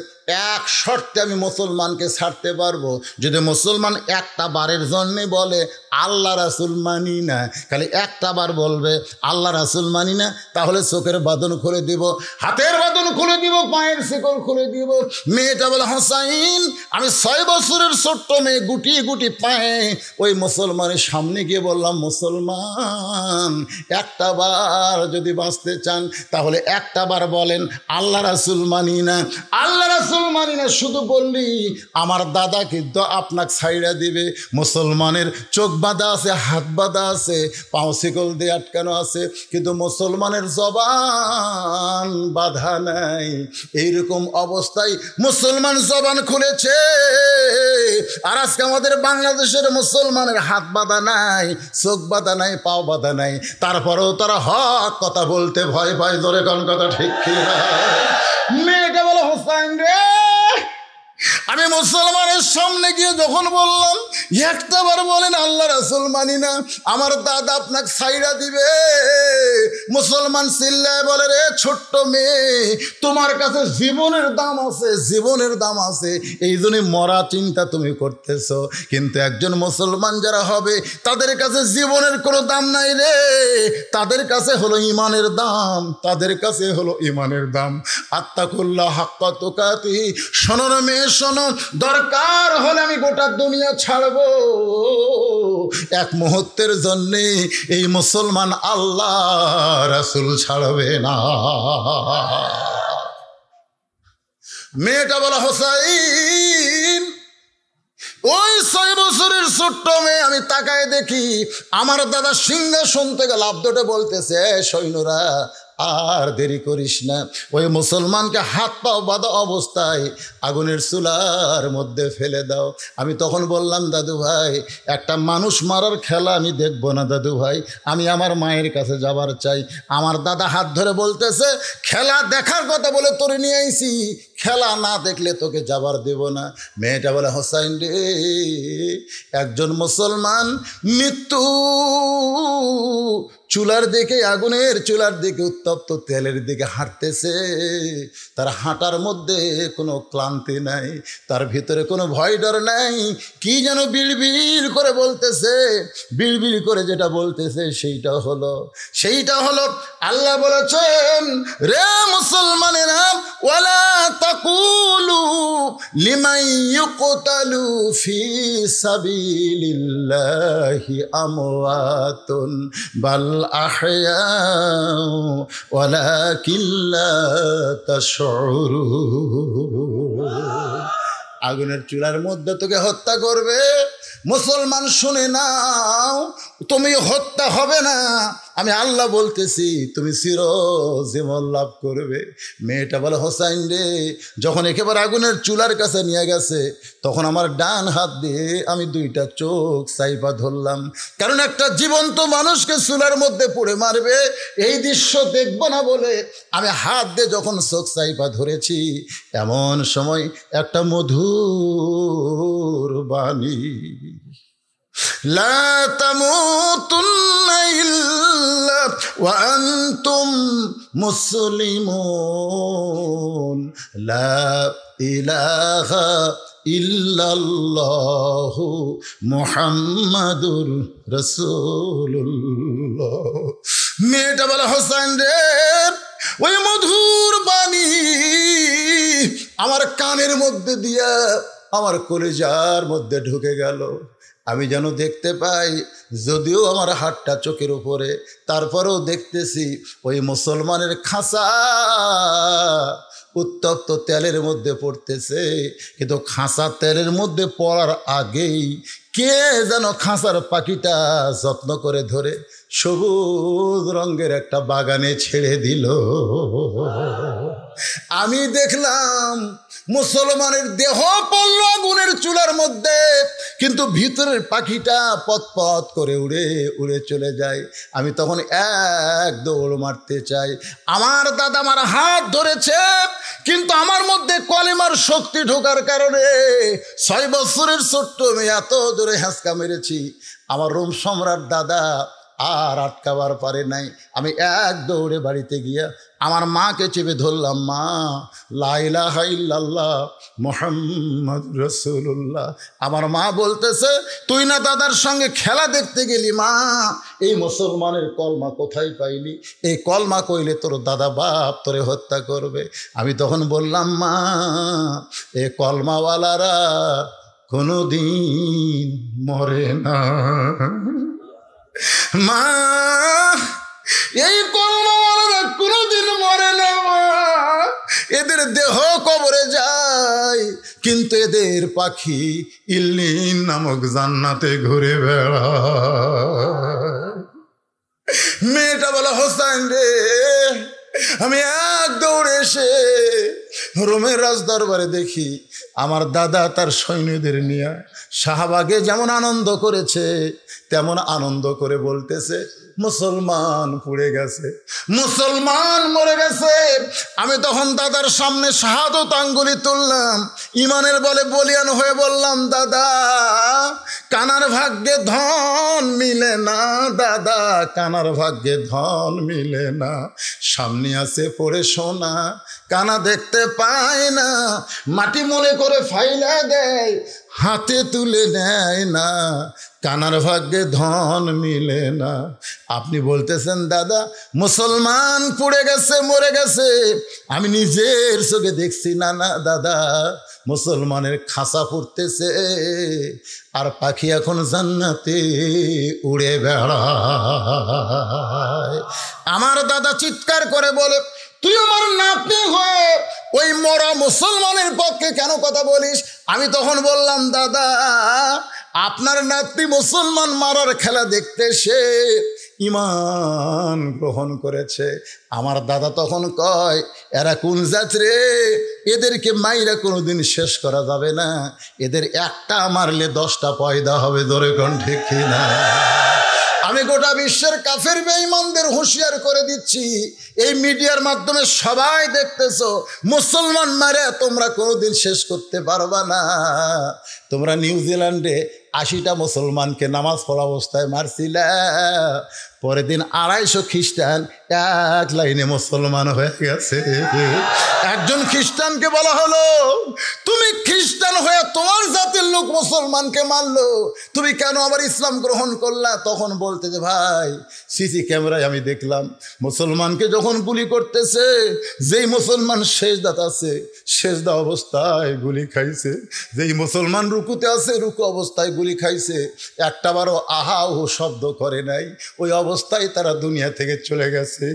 এক শর্তে আমি মুসলমানকে ছাড়তে পারবো, যদি মুসলমান একটা বারের জন্যে বলে আল্লাহ রাসূল মানি না, খালি একটা বার বলবে আল্লাহ রাসূল মানি না, তাহলে চোখের বাঁধন খুলে দিব, হাতের বাঁধন খুলে দিব, পায়ের শিকল খুলে দিব। মেয়েটা বলে হোসাইন আমি 6 বছরের ছোট্ট মেয়ে, গুটি গুটি পায়ে ওই মুসলমানের সামনে গিয়ে বললাম, মুসলমান একটা বার যদি বাঁচতে চান তাহলে একটা বার বলেন আল্লাহ রাসূল মানি না, আল্লাহ রাসূল মানি না শুধু বললি আমার দাদা কিন্তু আপনাকে ছাইড়া দিবে। মুসলমানের চোখ বাঁধা আছে, হাত বাঁধা আছে, পাও শিকল দিয়ে আটকানো আছে, কিন্তু মুসলমানের জবান বাঁধা নাই। এইরকম অবস্থায় মুসলমান জবান খুলেছে, আর আজকে আমাদের বাংলাদেশের মুসলমানের হাত বাঁধা নাই, চোখ বাঁধা নাই, পাও বাঁধা নাই, তারপরেও তারা হক কথা বলতে ভয় পায়। ধরে কোন কথা ঠিক কিনা? মেয়েটা বলে হোসাইন রে, আমি মুসলমানের সামনে গিয়ে যখন বললাম একটা বার বলেন আল্লাহ রাসূল মানি না, আমার দাদা আপনাকে ছাইড়া দিবে, মুসলমান চিল্লায় বলে রে ছোট্ট মেয়ে তোমার কাছে জীবনের দাম আছে, জীবনের দাম আছে, এই জন্যই মরা চিন্তা তুমি করতেছ, কিন্তু একজন মুসলমান যারা হবে তাদের কাছে জীবনের কোনো দাম নাই রে, তাদের কাছে হলো ইমানের দাম, তাদের কাছে হলো ইমানের দাম। আত্তাকুল্লাহ হাক্কা তুকাতিহি, শোনো না মেয়ে শোনো, দরকার হলে আমি গোটা দুনিয়া ছাড়বো, এক মুহূর্তের জন্যে এই মুসলমান আল্লাহ রাসূল ছাড়বে না। মেয়েটা বলা হোসাইন ওই 6 বছরের ছোট্ট মেয়ে, আমি তাকায় দেখি আমার দাদা সিংহাসন থেকে লাফ দৌড়ে বলতেছে সৈন্যরা আর দেরি করিস না, ওই মুসলমানকে হাত পাও বাঁধা অবস্থায় আগুনের চুলার মধ্যে ফেলে দাও। আমি তখন বললাম দাদু ভাই একটা মানুষ মারার খেলা আমি দেখব না দাদু ভাই, আমি আমার মায়ের কাছে যাবার চাই। আমার দাদা হাত ধরে বলতেছে খেলা দেখার কথা বলে তোরে নিয়ে আইছি, খেলা না দেখলে তোকে যাবার দেব না। মেয়েটা বলে হোসাইন রে, একজন মুসলমান মৃত্যু চুলার দিকে, আগুনের চুলার দিকে, উত্তপ্ত তেলের দিকে হাঁটতেছে, তার হাঁটার মধ্যে কোনো ক্লান্তি নাই, তার ভিতরে কোনো ভয় ডর নাই, কি যেন বিড়বিড় করে বলতেছে, বিড়বিড় করে যেটা বলতেছে সেইটা হলো আল্লাহ বলেছেন রে মুসলমানেরা, ওয়ালা তাকুলু লিমান ইউকতালু ফি সাবিলিল্লাহি আমওয়াতুন বাল আহয়াউ ওয়ালাকিন লা তাশউরুন। আগুনের চুলার মধ্যে তোকে হত্যা করবে, মুসলমান শুনে নাও, তুমি হত্যা হবে না, আমি আল্লাহ বলতেছি তুমি চিরজীবন লাভ করবে। মেয়েটা বলে হোসাইন রে, যখন একেবারে আগুনের চুলার কাছে নিয়ে গেছে তখন আমার ডান হাত দিয়ে আমি 2টা চোখ চাইপা ধরলাম, কারণ একটা জীবন্ত মানুষকে চুলার মধ্যে পুড়ে মারবে এই দৃশ্য দেখব না বলে আমি হাত দিয়ে যখন চোখ চাইপা ধরেছি, এমন সময় একটা মধুর বাণী, লা তামুতুন্না ইল্লা ওয়া আনতুম মুসলিমুন, লা ইলাহা ইল্লাল্লাহু মুহাম্মাদুর রাসূলুল্লাহ। মেয়েটা বলে হোসেন রে, ওই মধুর বাণী আমার কানের মধ্যে দিয়া আমার কলিজার মধ্যে ঢুকে গেল। আমি যেন দেখতে পাই, যদিও আমার হাতটা চোখের উপরে, তারপরেও দেখতেছি ওই মুসলমানের খাঁচা উত্তপ্ত তেলের মধ্যে পড়তেছে, কিন্তু খাঁচা তেলের মধ্যে পড়ার আগেই কে যেন খাঁচার পাখিটা যত্ন করে ধরে সবুজ রঙের একটা বাগানে ছেড়ে দিল। আমি দেখলাম মুসলমানের দেহ পড়ল আগুনের চুলার মধ্যে, কিন্তু ভিতরের পাখিটা পথ করে উড়ে উড়ে চলে যায়। আমি তখন এক দৌড় মারতে চাই, আমার দাদা আমার হাত ধরেছে, কিন্তু আমার মধ্যে কলেমার শক্তি ঢোকার কারণে 6 বছরের ছোট্ট মেয়ে এত জোরে হ্যাঁচকা মেরেছি, আমার রোম সম্রাট দাদা আর আটকাবার পারে নাই। আমি এক দৌড়ে বাড়িতে গিয়া আমার মাকে চেপে ধরলাম, মা লা ইলাহা ইল্লাল্লাহ মুহাম্মদ রাসূলুল্লাহ। আমার মা বলতেছে, তুই না দাদার সঙ্গে খেলা দেখতে গেলি মা, এই মুসলমানের কলমা কোথায় পাইলি? এই কলমা কইলে তোর দাদা বাপ তোরে হত্যা করবে। আমি তখন বললাম, মা এ কলমাওয়ালারা কোনোদিন মরে না মা, এই কলমাওয়ালারা কোনোদিন মরে না মা। এদের দেহ কবরে যায়, কিন্তু এদের পাখি ইল্লিন নামক জান্নাতে ঘুরে বেড়ায়। মেয়েটা বলে, হোসেন রে, আমি এক দৌড়ে এসে রোমের রাজদরবারে দেখি আমার দাদা তার সৈন্যদের নিয়ে শাহবাগে যেমন আনন্দ করেছে তেমন আনন্দ করে বলতেছে, মুসলমান পুড়ে গেছে, মুসলমান মরে গেছে। আমি তখন দাদার সামনে শাহাদত আঙ্গুলি তুললাম, ইমানের বলে বলিয়ান হয়ে বললাম, দাদা কানার ভাগ্যে ধন মিলে না, দাদা কানার ভাগ্যে ধন মিলে না। সামনে আছে পড়ে সোনা, কানা দেখতে পায় না, মাটি মনে করে ফাইলা দেয়, হাতে তুলে নেয় না, কানার ভাগ্যে ধন মিলে না। আপনি বলতেছেন দাদা মুসলমান পুড়ে গেছে, মরে গেছে, আমি নিজের চোখে দেখছি না। না দাদা, মুসলমানের খাঁচা পড়তেছে আর পাখি এখন জান্নাতে উড়ে বেড়ায়। আমার দাদা চিৎকার করে বলে, তুই আমার নাতনি হয়ে ওই মরা মুসলমানের পক্ষে কেন কথা বলিস? আমি তখন বললাম, দাদা আপনার নাতনি মুসলমান মারার খেলা দেখতে সে ঈমান গ্রহণ করেছে। আমার দাদা তখন কয়, এরা কোন জাত রে, এদেরকে মাইরা কোনোদিন শেষ করা যাবে না, এদের একটা মারলে 10টা পয়দা হবে। ধরে কোন ঠিক কিনা? আমি গোটা বিশ্বের কাফের বেঈমানদের হুঁশিয়ার করে দিচ্ছি, এই মিডিয়ার মাধ্যমে সবাই দেখতেছো, মুসলমান মারে তোমরা কোনোদিন শেষ করতে পারবা না। তোমরা নিউজিল্যান্ডে 80টা মুসলমানকে নামাজ পড়া অবস্থায় মারছিলা, পরের দিন 250 খ্রিস্টান এক লাইনে মুসলমান হয়ে গেছে। একজন খ্রিস্টানকে বলা হলো, তুমি খ্রিস্টান হয়ে তোমার জাতির লোক মুসলমানকে মারলো, তুমি কেন আবার ইসলাম গ্রহণ করলা? তখন বলতে যে, ভাই সিসি ক্যামেরায় আমি দেখলাম মুসলমানকে যখন গুলি করতেছে, যেই মুসলমান সেজদাতে আছে সেজদা অবস্থায় গুলি খাইছে, যেই মুসলমান রুকুতে আছে রুকু অবস্থায় গুলি খাইছে, একটাবারও আহা ও শব্দ করে নাই, ওই অবস্থায় তারা দুনিয়া থেকে চলে গেছে।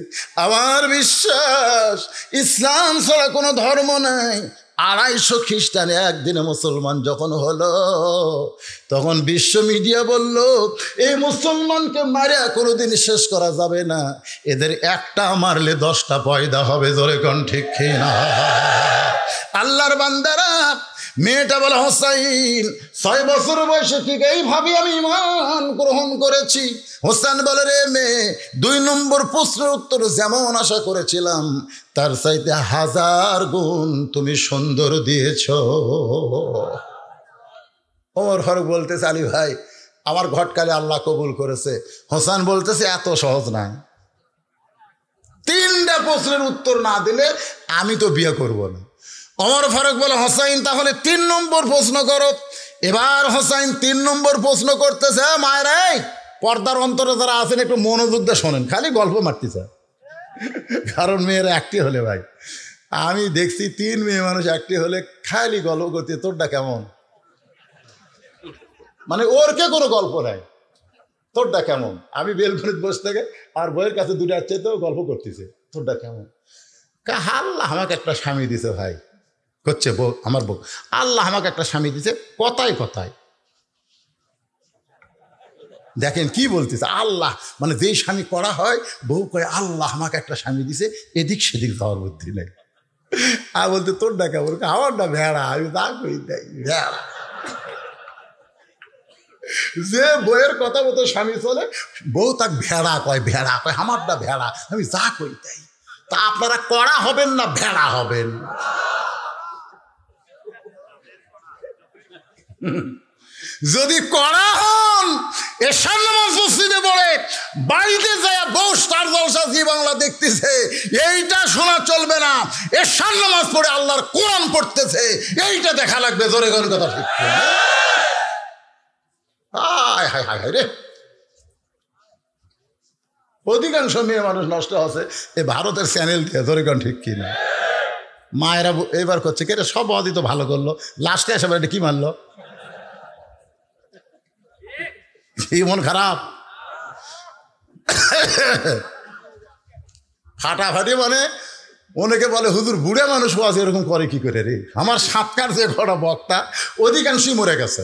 আমার বিশ্বাস ইসলাম ছাড়া কোনো ধর্ম নাই। 250 খ্রিস্টান একদিনে মুসলমান যখন হলো, তখন বিশ্ব মিডিয়া বলল, এই মুসলমানকে মারে কোনোদিন শেষ করা যাবে না, এদের একটা মারলে 10টা পয়দা হবে। জোরে কোন ঠিক কিনা? আল্লাহর বান্দারা, মেয়েটা বলে, হোসাইন 6 বছর বয়সে ঠিক এইভাবে আমি ঈমান গ্রহণ করেছি। হোসেন বলে, রে মেয়ে, 2 নম্বর প্রশ্নের উত্তর যেমন আশা করেছিলাম তার চাইতে 1000 গুণ তুমি সুন্দর দিয়েছ। ওমর ফারুক বলতেছে, আলী ভাই আমার ঘটকালে আল্লাহ কবুল করেছে। হোসেন বলতেছে, এত সহজ না, 3টা প্রশ্নের উত্তর না দিলে আমি তো বিয়ে করব না। ওমর ফারুক বলে, হোসাইন তাহলে 3 নম্বর প্রশ্ন করো। এবার হোসাইন 3 নম্বর প্রশ্ন করতেছে। মায়েরা, পর্দার অন্তরে যারা আছেন একটু মনোযোগ দিয়ে শোনেন, খালি গল্প মারতেছে, কারণ মেয়েরা একটি হলে, ভাই আমি দেখছি 3 মেয়ে মানুষ একটি হলে খালি গল্প করতে, তোরটা কেমন, মানে ওর কে কোনো গল্প নাই, তোরটা কেমন। আমি বেলকনিতে বসে থেকে আর বইয়ের কাছে 2টা আসছে তো গল্প করতেছে, তোরটা কেমন। আল্লাহ আমাকে একটা স্বামী দিছে, ভাই করছে বউ, আমার বউ, আল্লাহ আমাকে একটা স্বামী দিছে, কথায় কথায় দেখেন কি বলতেছে, আল্লাহ মানে যেই স্বামী করা হয়, বউ কয় আল্লাহ আমাকে একটা স্বামী দিছে, এদিক সেদিক যাওয়ার বুদ্ধি নেই। আর বলতে তোর ডাকা বল, আমারটা ভেড়া, আমি তা করি তাই ভেড়া। যে বইয়ের কথা মতো স্বামী চলে, বউ তাক ভেড়া কয়, ভেড়া কয়, আমারটা ভেড়া, আমি যা করি তাই। তা আপনারা কড়া হবেন না ভেড়া হবেন? যদি কড়া হন, এশার নামাজ মসজিদে পড়ে বাড়িতে যায় বউ স্টার জলসা জি বাংলা দেখতেছে, এইটা শোনা চলবে না। এশার নামাজ পড়ে আল্লাহর কোরআন পড়তেছে, এইটা দেখা লাগবে। জোরে কোন কথা ঠিক? হায় হায় হায় হায় রে, অধিকাংশ মেয়ে মানুষ নষ্ট আছে এই ভারতের চ্যানেল দিয়ে। জোরে কোন ঠিক কিনা? মায়েরা এবার করছে কে সব অদি তো ভালো করলো, লাস্টে এসে এটা কি মারলো, মন খারাপ ফাটাফাটি। মানে অনেকে বলে হুজুর বুড়ে মানুষ আছে এরকম করে কি করে রে? আমার সাতকার যে কটা বক্তা অধিকাংশই মরে গেছে।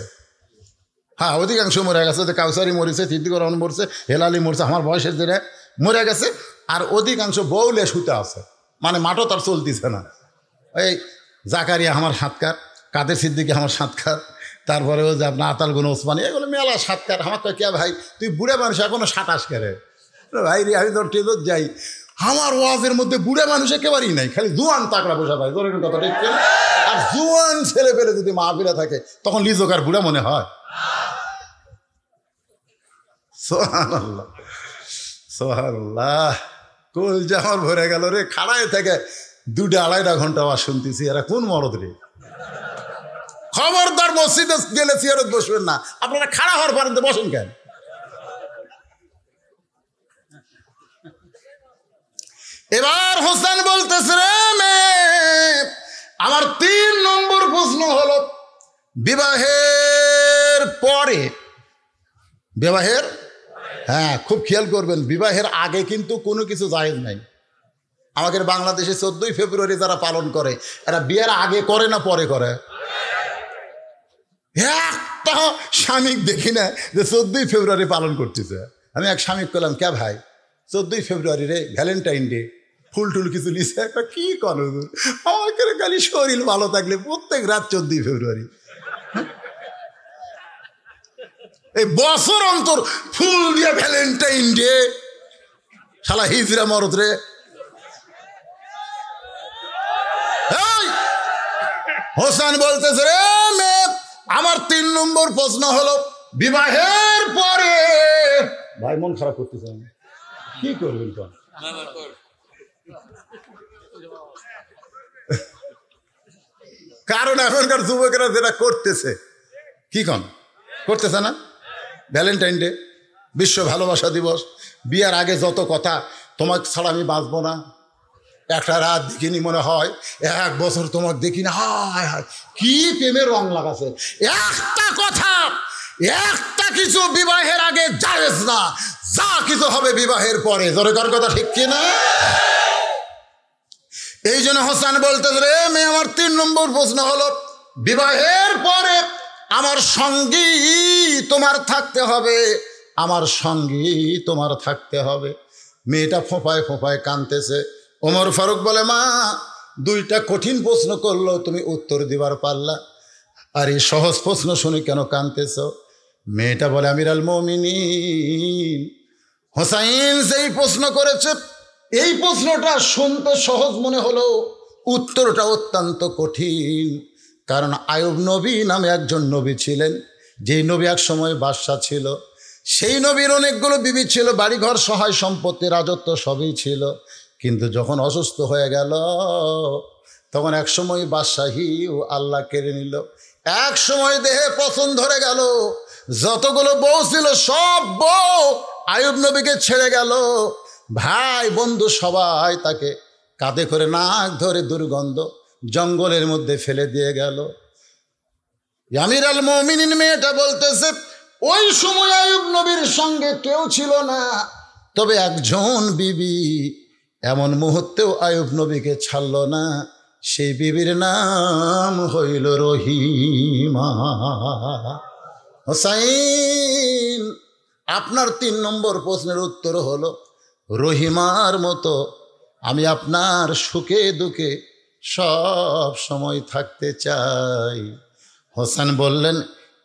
হ্যাঁ, অধিকাংশ মরে গেছে। যে কাউসারি মরেছে, সিদ্দিকুর রহমান মরছে, হেলালি মরছে, আমার বয়সের দিনে মরে গেছে। আর অধিকাংশ বউলে শুতে আছে, মানে মাঠও তার চলতেছে না। এই জাকারিয়া আমার সাতকার, কাদের সিদ্দিকি আমার সাতকার, তারপরে ও যে আপনার আতাল গুণ ওসমানী, এগুলো মেলা সাতকার। আমার তো কে ভাই তুই বুড়ে মানুষ এখনো 27 করে ভাই রে, আমি তোর ট্রেজত যাই, আমার ওয়াজের মধ্যে বুড়ে মানুষ একেবারেই নাই, খালি জুয়ান তাকড়া বসা ভাই। ধরে কথা দেখছেন? আর জুয়ান ছেলে পেলে যদি মাহফিলে থাকে তখন লিজোকার বুড়া মনে হয়। সুবহানাল্লাহ সুবহানাল্লাহ, কলজা আমার ভরে গেল রে। খাড়ায় থেকে 2-2.5 ঘন্টা আওয়াজ শুনতেছি, এরা কোন মরদ রে? খবরদার মসজিদে গেলে চেয়ারত বসবেন না, আপনারা খাড়া হওয়ার পর্যন্ত বসেন কেন? এবার হোসেন বলতেছে রে মেয়ে, আমার 3 নম্বর প্রশ্ন হলো বিবাহের পরে। বিবাহের, হ্যাঁ খুব খেয়াল করবেন, বিবাহের আগে কিন্তু কোনো কিছু জায়েজ নাই। আমাদের বাংলাদেশে 14ই ফেব্রুয়ারি যারা পালন করে, এরা বিয়ের আগে করে না পরে করে? একটা স্বামীক দেখি না যে 14ই ফেব্রুয়ারি পালন করতেছে। আমি এক স্বামীক করলাম, কে ভাই 14ই ফেব্রুয়ারি রে, ভ্যালেন্টাইন ডে, ফুল টুল কিছু নিছে? একটা কি করো আমাকে খালি শরীর ভালো থাকলে প্রত্যেক রাত 14ই ফেব্রুয়ারি। এই বছর অন্তর ফুল দিয়ে ভ্যালেন্টাইন ডে, শালা হিজরা মরদ রে। হোসেন বলতেছে রে মেয়ে, আমার 3 নম্বর প্রশ্ন হলো বিবাহের পরে। ভাই মন খারাপ করতেছে, কি করবেন? কারণ এখনকার যুবকেরা যেটা করতেছে, কি কন করতেছে না? ভ্যালেন্টাইন ডে, বিশ্ব ভালোবাসা দিবস, বিয়ার আগে যত কথা, তোমাকে ছাড়া আমি বাঁচবো না, একটা রাত দেখিনি মনে হয়, 1 বছর তোমাকে দেখি না, হায় হায় কি প্রেমের রং লাগাছে। একটা কথা, একটা কিছু বিবাহের আগে জায়েজ না, যা কিছু হবে বিবাহের পরে। জোরে কার কথা ঠিক কিনা? এই জন্য হোসেন বলতে রে মেয়ে, আমার 3 নম্বর প্রশ্ন হলো বিবাহের পরে আমার সঙ্গী তোমার থাকতে হবে, আমার সঙ্গী তোমার থাকতে হবে। মেয়েটা ফোঁপায় ফোঁপায় কাঁদতেছে। ওমর ফারুক বলে, মা 2টা কঠিন প্রশ্ন করলো, তুমি উত্তর দিবার পারলা, আর এই সহজ প্রশ্ন শুনে কেন কাঁদতেছ? মেয়েটা বলে, আমিরুল মুমিনিন, হোসাইন যেই প্রশ্ন করেছে, এই প্রশ্নটা শুনতে সহজ মনে হলো, উত্তরটা অত্যন্ত কঠিন। কারণ আয়ুব নবী নামে একজন নবী ছিলেন, যেই নবী এক সময় বাদশা ছিল। সেই নবীর অনেকগুলো বিবি ছিল, বাড়িঘর সহায় সম্পত্তি রাজত্ব সবই ছিল। কিন্তু যখন অসুস্থ হয়ে গেল, তখন এক সময় বাদশাহী ও আল্লাহ কেড়ে নিল। এক সময় দেহে পছন্দ ধরে গেল, যতগুলো বউ ছিল সব বউ আয়ুব নবীকে ছেড়ে গেল। ভাই বন্ধু সবাই তাকে কাঁধে করে নাক ধরে দুর্গন্ধ জঙ্গলের মধ্যে ফেলে দিয়ে গেল। আমিরুল মুমিনিন মেয়েটা বলতেছে, ওই সময় আয়ুব নবীর সঙ্গে কেউ ছিল না, তবে একজন বিবি এমন মুহূর্তেও আয়ুব নবীকে ছাড়ল না, সেই বিবির নাম হইল রহিমা। হোসাইন, আপনার 3 নম্বর প্রশ্নের উত্তর হলো রহিমার মতো আমি আপনার সুখে দুঃখে সব সময় থাকতে চাই। হোসেন বললেন,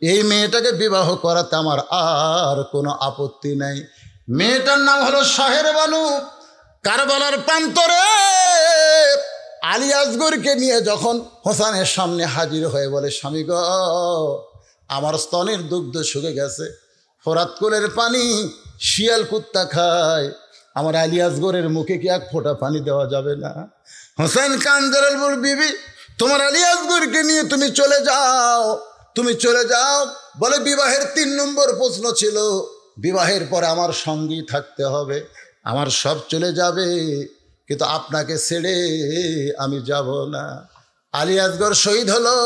এই মেয়েটাকে বিবাহ করাতে আমার আর কোনো আপত্তি নাই। মেয়েটার নাম হলো শাহের বানু। কারবালার প্রান্তরে আলী আসগরকে নিয়ে যখন হোসেনের সামনে হাজির হয়ে বলে, স্বামী গো, আমার স্তনের দুগ্ধ শুকে গেছে, ফোরাত কোলের পানি শিয়াল কুত্তা খায়, আমার আলী আসগরের মুখে কি এক ফোঁটা পানি দেওয়া যাবে না? হোসেন কাঞ্জারের বল বিবি, তোমার আলী আসগরকে নিয়ে তুমি চলে যাও, তুমি চলে যাও। বলে বিবাহের 3 নম্বর প্রশ্ন ছিল, বিবাহের পরে আমার সঙ্গী থাকতে হবে, আমার সব চলে যাবে, কিন্তু আপনাকে ছেড়ে আমি যাব না। আলী আসগর শহীদ হলো।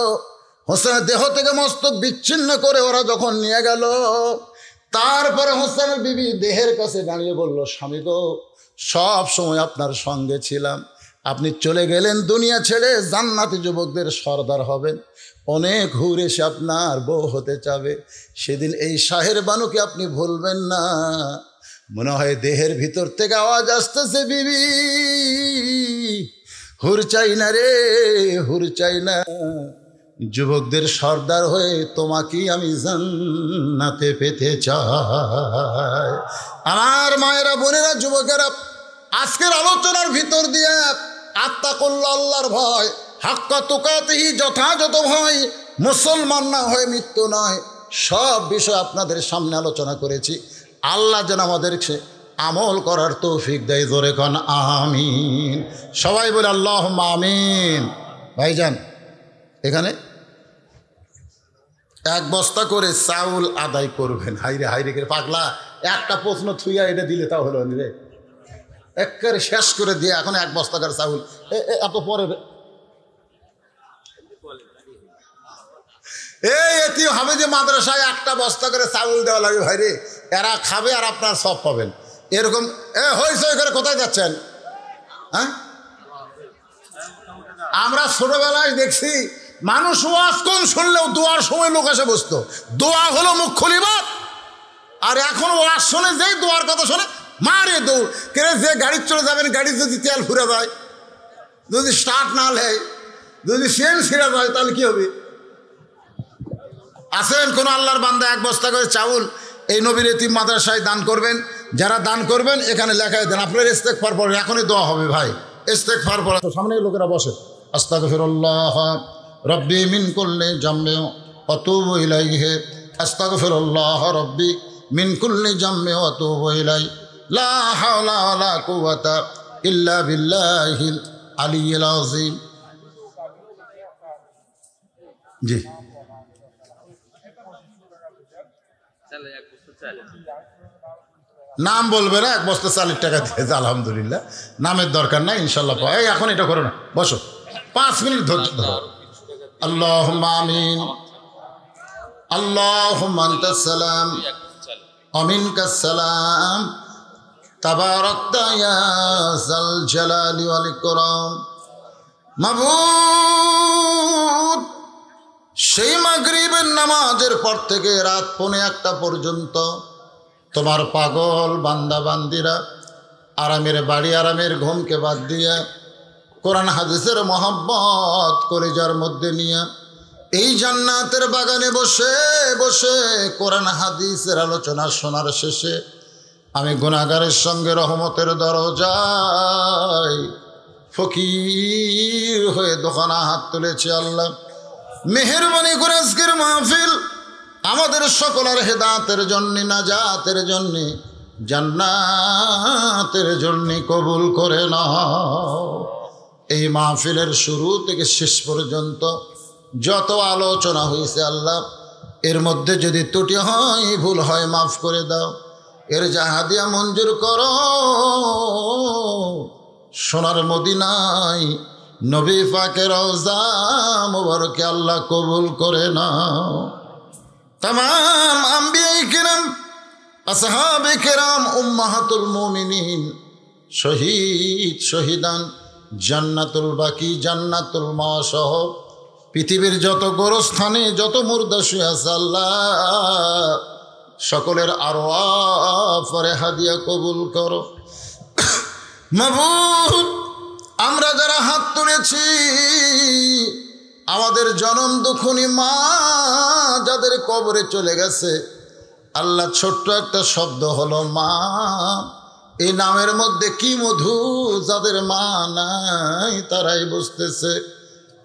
হোসেনের দেহ থেকে মস্তক বিচ্ছিন্ন করে ওরা যখন নিয়ে গেল, তারপরে হোসেনের বিবি দেহের কাছে দাঁড়িয়ে বলল, স্বামী গো, সব সময় আপনার সঙ্গে ছিলাম, আপনি চলে গেলেন দুনিয়া ছেড়ে, জান্নাতি যুবকদের সর্দার হবেন, অনেক হুর এসে আপনার বউ হতে চাবে, সেদিন এই শাহের বানুকে আপনি ভুলবেন না। মনে হয় দেহের ভিতর থেকে আওয়াজ আসতেছে, বিবি হুর চাই না রে, হুর চাই না, যুবকদের সর্দার হয়ে তোমাকেই আমি জান্নাতে পেতে চাই। আমার মায়েরা, বোনেরা, যুবকেরা, আজকের আলোচনার ভিতর দিয়ে আত্তাকুল্লাহ, আল্লাহর ভয়, হাক্কা তুকাতিহি, যথাযথ ভয়, মুসলমান না হয়ে মৃত্যু নয়, সব বিষয় আপনাদের সামনে আলোচনা করেছি। আল্লাহ যেন আমাদেরকে আমল করার তৌফিক দেয়। জোরে কন আমিন। সবাই বলে আল্লাহুম্মা আমিন। ভাইজান, এখানে 1 বস্তা করে চাউল আদায় করবেন। হাইরে হাইরে করে পাগলা, একটা প্রশ্ন থুইয়া এটা দিলে তা হলো রে, একেবারে শেষ করে দিয়ে এখন 1 বস্তা করে চাউল এত পরে এটি হবে যে মাদ্রাসায় 1টা বস্তা করে চাউল দেওয়া লাগে। ভাই রে, এরা খাবে আর আপনার সব পাবেন। এরকম হয়েছে করে কোথায় যাচ্ছেন? হ্যাঁ, আমরা ছোটবেলায় দেখছি মানুষ ওয়াজ কোন শুনলেও দোয়ার সময় লোক এসে বসতো, দোয়া হলো মুখ্য ইবাদত। আর এখন ওয়াজ শুনে যেই দোয়ার কথা শোনে মারে দৌড় কেড়ে, যে গাড়ি চলে যাবেন, গাড়ি যদি তেল ফুরে যায়, যদি স্টার্ট না নেয়, যদি চেন ছিঁড়ে যায়, তাহলে কি হবে? আসেন কোন আল্লাহর বান্দা 1 বস্তা করে চাউল এই নবীর এতিম মাদ্রাসায় দান করবেন। যারা দান করবেন এখানে লেখায় দেন, আপনার ইস্তেগফার পড়েন, এখনই দোয়া হবে ভাই, ইস্তেগফার পড়া। তো সামনে লোকেরা বসে, আস্তাগফিরুল্লাহ রব্বি মিন কুল্লি জামমি ওয়া আতুবু ইলাইহি, আস্তাগফিরুল্লাহ রব্বি মিন কুল্লি জামমি ওয়া আতুবু ইলাইহি, লা হাওলা ওয়ালা কুওয়াতা ইল্লা বিল্লাহিল আলিয়্যিল আযীম। জি, নাম বলবে না, 1 বস্তা 40 টাকা দিয়েছে, আলহামদুলিল্লাহ, নামের দরকার নাই, ইনশাল্লাহ পাই। এখন এটা করো না, বসো 5 মিনিট ধৈর্য ধরো। আল্লাহুম্মা আমিন। আল্লাহুম্মা আনতাস সালাম ওয়া মিনকাস সালাম, তাবারাকতা ইয়া যাল জালালি ওয়াল ইকরাম। মাবুদ, সেই মাগরিবের নামাজের পর থেকে রাত 1:45 পর্যন্ত তোমার পাগল বান্দা বান্দিরা আরামের বাড়ি, আরামের ঘুমকে বাদ দিয়ে কোরআন হাদিসের মহব্বত করে যার মধ্যে নিয়ে এই জান্নাতের বাগানে বসে বসে কোরআন হাদিসের আলোচনা শোনার শেষে আমি গুনাহগারের সঙ্গে রহমতের দরজায় ফকির হয়ে দোকানা হাত তুলেছি। আল্লাহ মেহেরবানি করে আজকের মাহফিল আমাদের সকলের হেদায়েতের জন্য, নাজাতের জন্য, জান্নাতের জন্য কবুল করে নাও। এই মাহফিলের শুরু থেকে শেষ পর্যন্ত যত আলোচনা হয়েছে আল্লাহ, এর মধ্যে যদি ত্রুটি হয়, ভুল হয়, মাফ করে দাও, এর জাহাদিয়া মঞ্জুর করো। সোনার মদিনায় নবী পাকের রওজা মুবারকে আল্লাহ কবুল করে নাও। तमाम अंबिया किराम, আসহাবে কেরাম, উম্মাহাতুল মুমিনিন, শহীদ শহীদান, জান্নাতুল বাকি, জান্নাতুল মাওয়া সহ পৃথিবীর যত গোরস্থানে যত মুর্দা শুয়ে আছে আল্লাহ সকলের আরওয়াহ পরে হাদিয়া কবুল করো। মাবুদ, আমরা যারা হাত তুলেছি, আমাদের জনম দুঃখনী মা যাদের কবরে চলে গেছে আল্লাহ, ছোট্ট একটা শব্দ হলো মা, এই নামের মধ্যে কি মধু, যাদের মা নাই তারাই বুঝতেছে।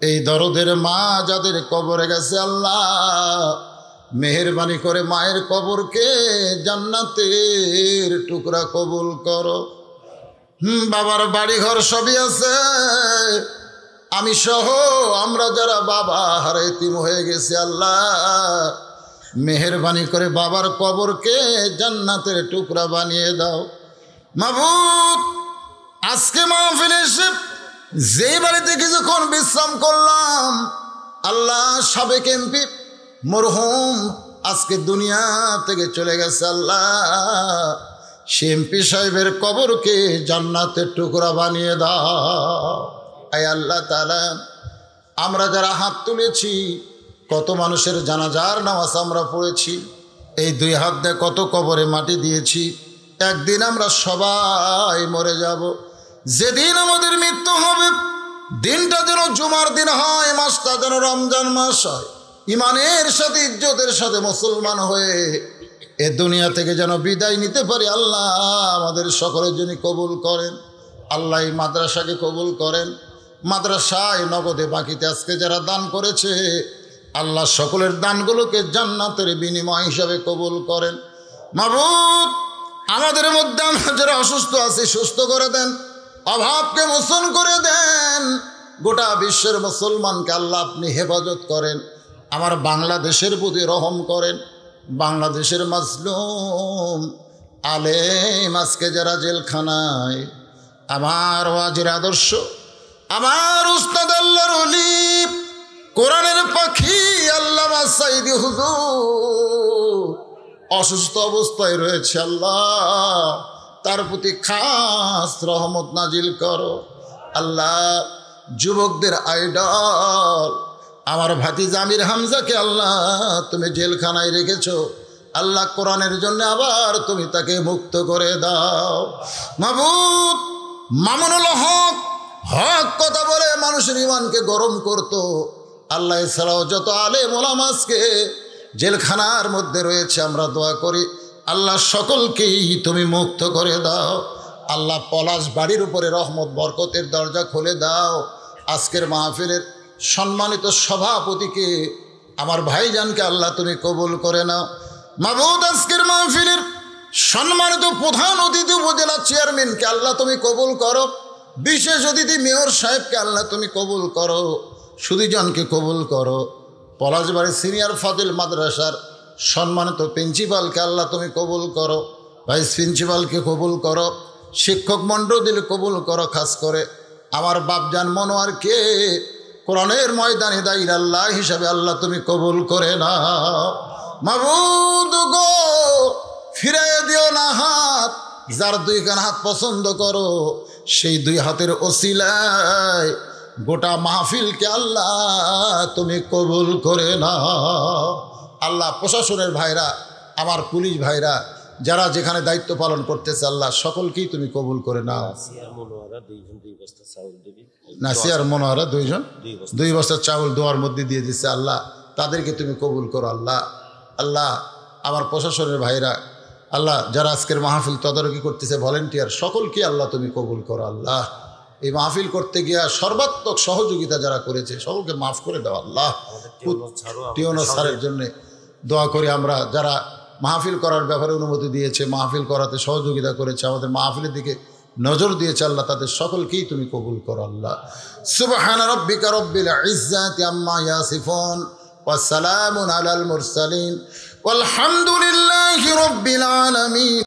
এই দরদের মা যাদের কবরে গেছে আল্লাহ, মেহেরবানি করে মায়ের কবরকে জান্নাতের টুকরা কবুল করো। বাবার বাড়ি ঘর সবই আছে, আমি সহ আমরা যারা বাবা হারা এতিম হয়ে গেছি, আল্লাহ মেহেরবানি করে বাবার কবরকে জান্নাতের টুকরা বানিয়ে দাও। মাবুদ, আজকে মাহফিলে এসে যে বাড়িতে কিছুক্ষণ বিশ্রাম করলাম, আল্লাহ সাবেক এমপি মরহুম আজকে দুনিয়া থেকে চলে গেছে, আল্লাহ সে এমপি সাহেবের কবরকে জান্নাতের টুকরা বানিয়ে দাও। আয় আল্লাহ তাআলা, আমরা যারা হাত তুলেছি, কত মানুষের জানাজার নামাজ আমরা পড়েছি, এই দুই হাত দিয়ে কত কবরে মাটি দিয়েছি। একদিন আমরা সবাই মরে যাব। যেদিন আমাদের মৃত্যু হবে, দিনটা যেন জুমার দিন হয়, মাসটা যেন রমজান মাস হয়। ইমানের সাথে ইজ্জতের সাথে মুসলমান হয়ে এ দুনিয়া থেকে যেন বিদায় নিতে পারি। আল্লাহ আমাদের সকলের জন্য কবুল করেন। আল্লাহ এই মাদ্রাসাকে কবুল করেন। মাদ্রাসায় নগদে বাকিতে আজকে যারা দান করেছে, আল্লাহ সকলের দানগুলোকে জান্নাতের বিনিময় হিসাবে কবুল করেন। মাবুদ, আমাদের মধ্যে আমরা যারা অসুস্থ আছি সুস্থ করে দেন, অভাবকে মোচন করে দেন। গোটা বিশ্বের মুসলমানকে আল্লাহ আপনি হেফাজত করেন। আমার বাংলাদেশের প্রতি রহম করেন। বাংলাদেশের মাজলুম আলেম আজকে যারা জেলখানায়, আমার ওয়াজির আদর্শ, আমার উস্তাদ আল্লাহর ওলি, কোরআনের পাখি আল্লামা সাইদি হুজুর অসুস্থ অবস্থায় রয়েছে, আল্লাহ তার প্রতি খাস রহমত নাজিল করো। আল্লাহ যুবকদের আইডল আমার ভাতিজা আমির হামজাকে আল্লাহ তুমি জেলখানায় রেখেছো, আল্লাহ কোরআনের জন্য আবার তুমি তাকে মুক্ত করে দাও। মাবুদ, মামুনুল হক হক কথা বলে মানুষের ইমানকে গরম করতো, আল্লাহ এছাড়াও যত আলেম ওলামা আজকে জেলখানার মধ্যে রয়েছে, আমরা দোয়া করি আল্লাহ সকলকেই তুমি মুক্ত করে দাও। আল্লাহ পলাশ বাড়ির উপরে রহমত বরকতের দরজা খুলে দাও। আজকের মাহফিলের সম্মানিত সভাপতিকে আমার ভাইজানকে আল্লাহ তুমি কবুল করে নাও। মাবুদ, আজকের মাহফিলের সম্মানিত প্রধান অতিথি উপজেলা চেয়ারম্যানকে আল্লাহ তুমি কবুল করো। বিশেষ অতিথি মেয়র সাহেবকে আল্লাহ তুমি কবুল করো। সুধীজনকে কবুল করো। পলাশবাড়ির সিনিয়র ফাজিল মাদ্রাসার সম্মানিত প্রিন্সিপালকে আল্লাহ তুমি কবুল করো। ভাইস প্রিন্সিপালকে কবুল করো। শিক্ষক মণ্ডলীকে কবুল করো। খাস করে আমার বাপজান মনোয়ারকে কোরআনের ময়দানে দায়ীর আল্লাহ হিসাবে আল্লাহ তুমি কবুল করে নাও। মাবুদ গো, ফিরাইয়া দিও না হাত, যার দুইখান হাত পছন্দ করো, সেই দুই হাতের ওসিলায় গোটা মাহফিলকে আল্লাহ তুমি কবুল করে নাও। আল্লাহ প্রশাসনের ভাইরা, আমার পুলিশ ভাইরা যারা যেখানে দায়িত্ব পালন করতেছে, আল্লাহ সকলকেই তুমি কবুল করে নাও। নাসিয়ার মনোয়ারা দুই বস্তা চাউল দোয়ার মধ্যে দিয়ে দিচ্ছে, আল্লাহ তাদেরকে তুমি কবুল করো। আল্লাহ আল্লাহ আমার প্রশাসনের ভাইরা, আল্লাহ যারা আজকের মাহফিল তদারকি করতেছে, ভলেন্টিয়ার, সকলকে আল্লাহ তুমি কবুল করো। আল্লাহ এই মাহফিল করতে গিয়া সর্বাত্মক সহযোগিতা যারা করেছে সকলকে মাফ করে দাও। আল্লাহ টিওনো স্যারের জন্য দোয়া করি। আমরা যারা মাহফিল করার ব্যাপারে অনুমতি দিয়েছে, মাহফিল করাতে সহযোগিতা করেছে, আমাদের মাহফিলের দিকে নজর দিয়েছে, আল্লাহ তাদের সকলকেই তুমি কবুল করো। আল্লাহ সুবহানা রাব্বিকা রাব্বিল ইজ্জাতি আম্মা ইয়াসিফুন ওয়া সালামুন আলাল মুরসালিন ওয়ালহামদুলিল্লাহি রাব্বিল আলামিন।